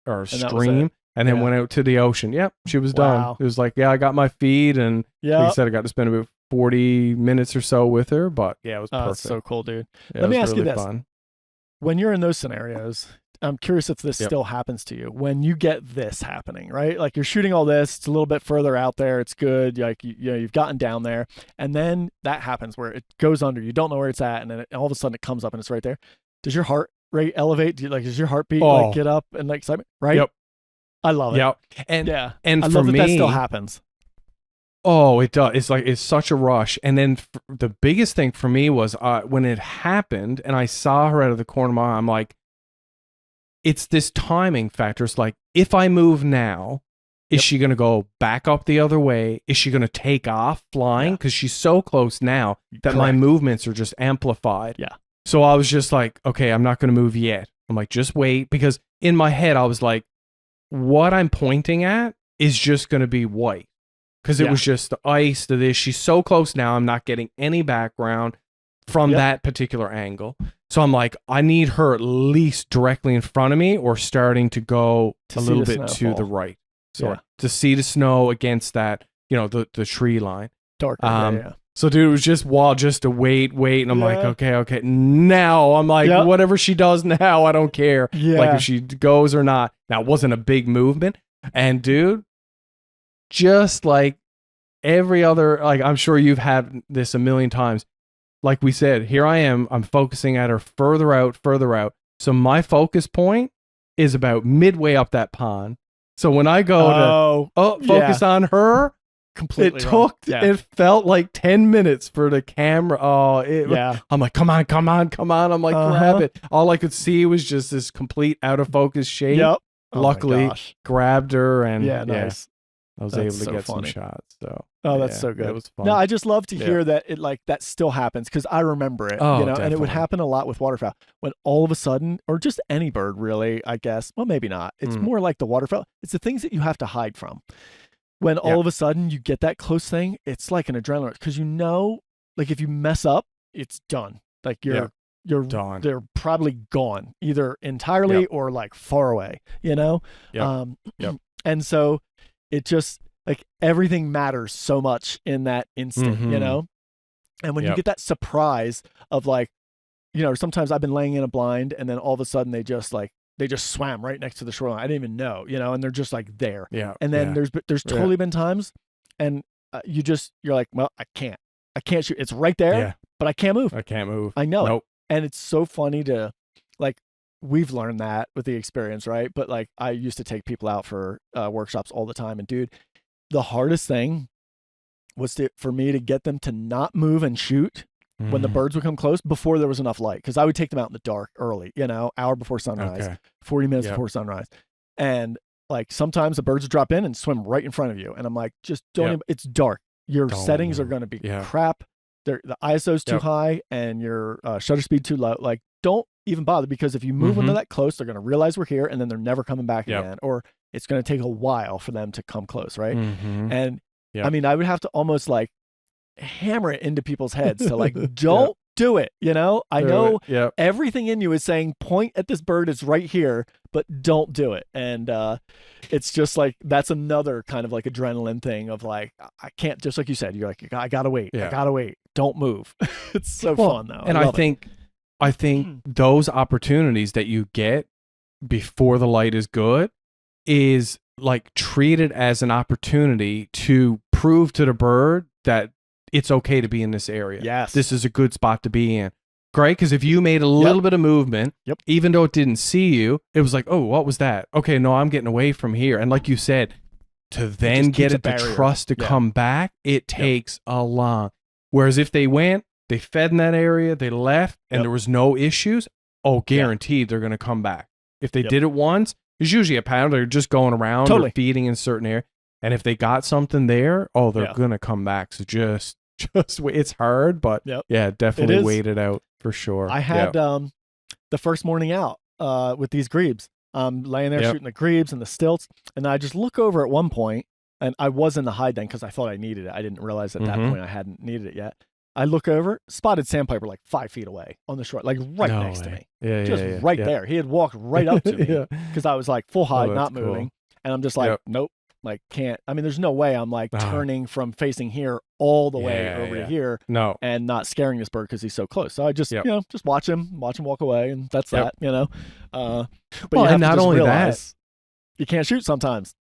or stream, and then went out to the ocean. Yep, she was done. It was like, I got my feed, and like I said, I got to spend about 40 minutes or so with her, but it was perfect. That's so cool, dude. Yeah, Let me ask really you this. fun. When you're in those scenarios, I'm curious if this still happens to you. When you get this happening, right? Like you're shooting all this, it's a little bit further out there, it's good, like you've gotten down there, and then that happens where it goes under, you don't know where it's at, and then all of a sudden it comes up and it's right there. Does your heart rate elevate? Does your heartbeat like get up and like excitement? Right? Yep. I love it. Yep. And and I for love me, that still happens. Oh, it does. It's such a rush. And then the biggest thing for me was when it happened and I saw her out of the corner of my eye, I'm like, it's this timing factor. It's like, if I move now, is she going to go back up the other way? Is she going to take off flying? Because she's so close now that my movements are just amplified. Yeah. So I was just like, okay, I'm not going to move yet. I'm like, just wait. Because in my head, I was like, what I'm pointing at is just going to be white. Because it was just the ice to this. She's so close now. I'm not getting any background from that particular angle. So I'm like, I need her at least directly in front of me or starting to go a little bit to the right. So to see the snow against that, the tree line. Darker. So dude, it was just just to wait. And I'm like, okay. Now I'm like, whatever she does now, I don't care. Like if she goes or not. Now it wasn't a big movement. And dude, just like every other, like I'm sure you've had this a million times. Like we said, here I am. I'm focusing at her further out. So my focus point is about midway up that pond. So when I go to focus on her, completely it felt like 10 minutes for the camera. I'm like, come on. I'm like, grab it. All I could see was just this complete out of focus shape. Yep. Luckily, grabbed her and nice. I was able to get some shots. So that's so good. It was fun. No, I just love to hear that it like that still happens because I remember it. Definitely. And it would happen a lot with waterfowl when all of a sudden, or just any bird really, I guess. Well, maybe not. It's more like the waterfowl. It's the things that you have to hide from. When all of a sudden you get that close thing, it's like an adrenaline because like if you mess up, it's done. Like you're done. They're probably gone either entirely or like far away. And so it just like everything matters so much in that instant, and when you get that surprise of like, sometimes I've been laying in a blind and then all of a sudden they just swam right next to the shoreline. I didn't even know, and they're just like there. Yeah. And then there's totally been times and you're like, well, I can't shoot. It's right there, but I can't move. I know it. And it's so funny to like, we've learned that with the experience, right? But like I used to take people out for workshops all the time. And dude, the hardest thing was for me to get them to not move and shoot when the birds would come close before there was enough light. Because I would take them out in the dark early, hour before sunrise, 40 minutes before sunrise. And like sometimes the birds would drop in and swim right in front of you. And I'm like, just don't even, it's dark. Your settings are going to be crap. The ISO's too high and your shutter speed too low. Like don't even bother because if you move when they're that close, they're going to realize we're here and then they're never coming back again. Or it's going to take a while for them to come close, right? And I mean, I would have to almost like hammer it into people's heads to like, don't do it. I know everything in you is saying point at this bird, it's right here, but don't do it. And it's just like, that's another kind of like adrenaline thing of like, I can't, just like you said, you're like, I gotta wait. Don't move. It's so fun though. And I think those opportunities that you get before the light is good is like treated as an opportunity to prove to the bird that it's okay to be in this area. Yes. This is a good spot to be in. Great, because if you made a little bit of movement, even though it didn't see you, it was like, oh, what was that? Okay, no, I'm getting away from here. And like you said, to then get it to trust to come back, it takes a long. Whereas if they went, they fed in that area, they left, and there was no issues, guaranteed they're going to come back. If they did it once, there's usually a pattern. They're just going around or feeding in certain area. And if they got something there, they're going to come back. So just it's hard, but definitely wait it out for sure. I had the first morning out with these Grebes. Laying there shooting the Grebes and the stilts. And I just look over at one point, and I was in the hide then because I thought I needed it. I didn't realize at that point I hadn't needed it yet. I look over, spotted sandpiper like 5 feet away on the shore, like next to me. Right there. He had walked right up to me because I was like full hide, not moving. And I'm just like, nope, like can't. I mean, there's no way I'm like turning from facing here all the way over to here and not scaring this bird because he's so close. So I just, just watch him walk away. And that's that, But and not only that, you can't shoot sometimes.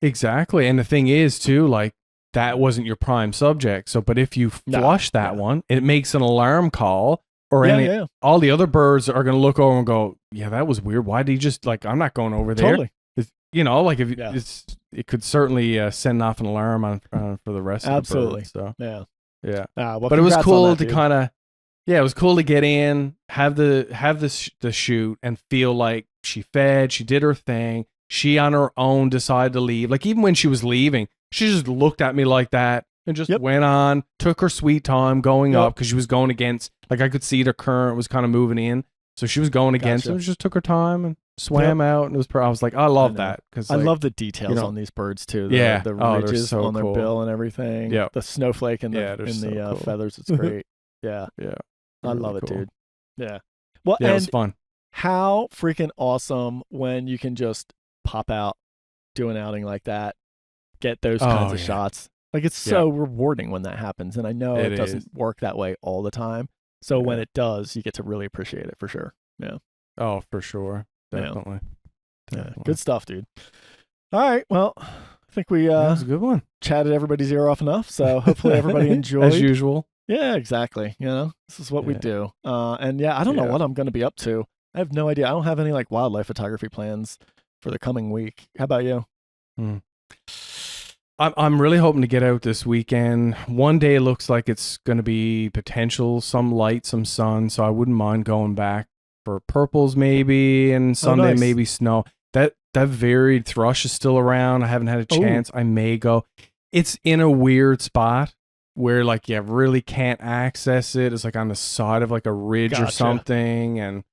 Exactly. And the thing is too, like, that wasn't your prime subject. So, but if you flush that one, it makes an alarm call, or all the other birds are going to look over and go, "Yeah, that was weird. Why did he just like? I'm not going over there." Totally. Like if it could certainly send off an alarm on for the rest of the birds. So but it was cool to kind of it was cool to get in, have the shoot, and feel like she fed, she did her thing. She on her own decided to leave. Like even when she was leaving, she just looked at me like that and just went on, took her sweet time going up because she was going against, like I could see the current was kind of moving in. So she was going against it, and just took her time and swam out. And it was, I was like, I love that. Because I love the details on these birds too. The ridges on their bill and everything. Yeah. The snowflake in the feathers. It's great. Yeah. Yeah. I love it, dude. Yeah. Well, and it was fun. How freaking awesome when you can just pop out, do an outing like that, get those kinds of shots. Like, it's so rewarding when that happens. And I know it doesn't work that way all the time. So when it does, you get to really appreciate it for sure. Yeah. Oh, for sure. Definitely. Yeah. Good stuff, dude. All right. Well, I think we that was a good one. Chatted everybody's ear off enough. So hopefully everybody enjoyed. As usual. Yeah, exactly. You know, this is what we do. And I don't know what I'm going to be up to. I have no idea. I don't have any like wildlife photography plans for the coming week. How about you? I'm really hoping to get out this weekend. One day looks like it's going to be potential, some light, some sun. So I wouldn't mind going back for purples maybe, and Sunday maybe snow. That varied thrush is still around. I haven't had a chance. I may go. It's in a weird spot where like you really can't access it. It's like on the side of like a ridge or something, and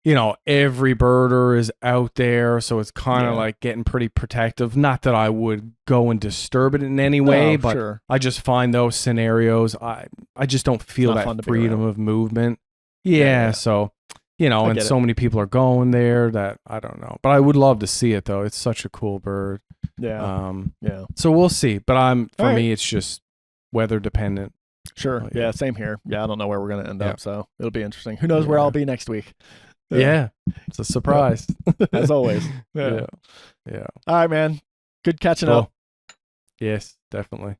you know, every birder is out there, so it's kind of like getting pretty protective. Not that I would go and disturb it in any way, but I just find those scenarios, I just don't feel that freedom of movement. Yeah, so, you know, and so many people are going there that I don't know. But I would love to see it, though. It's such a cool bird. Yeah. So we'll see. But for me, it's just weather dependent. Sure. Yeah, same here. Yeah, I don't know where we're going to end up, so it'll be interesting. Who knows where I'll be next week? Yeah. It's a surprise. As always. Yeah. All right, man. Good catching up. Yes, definitely.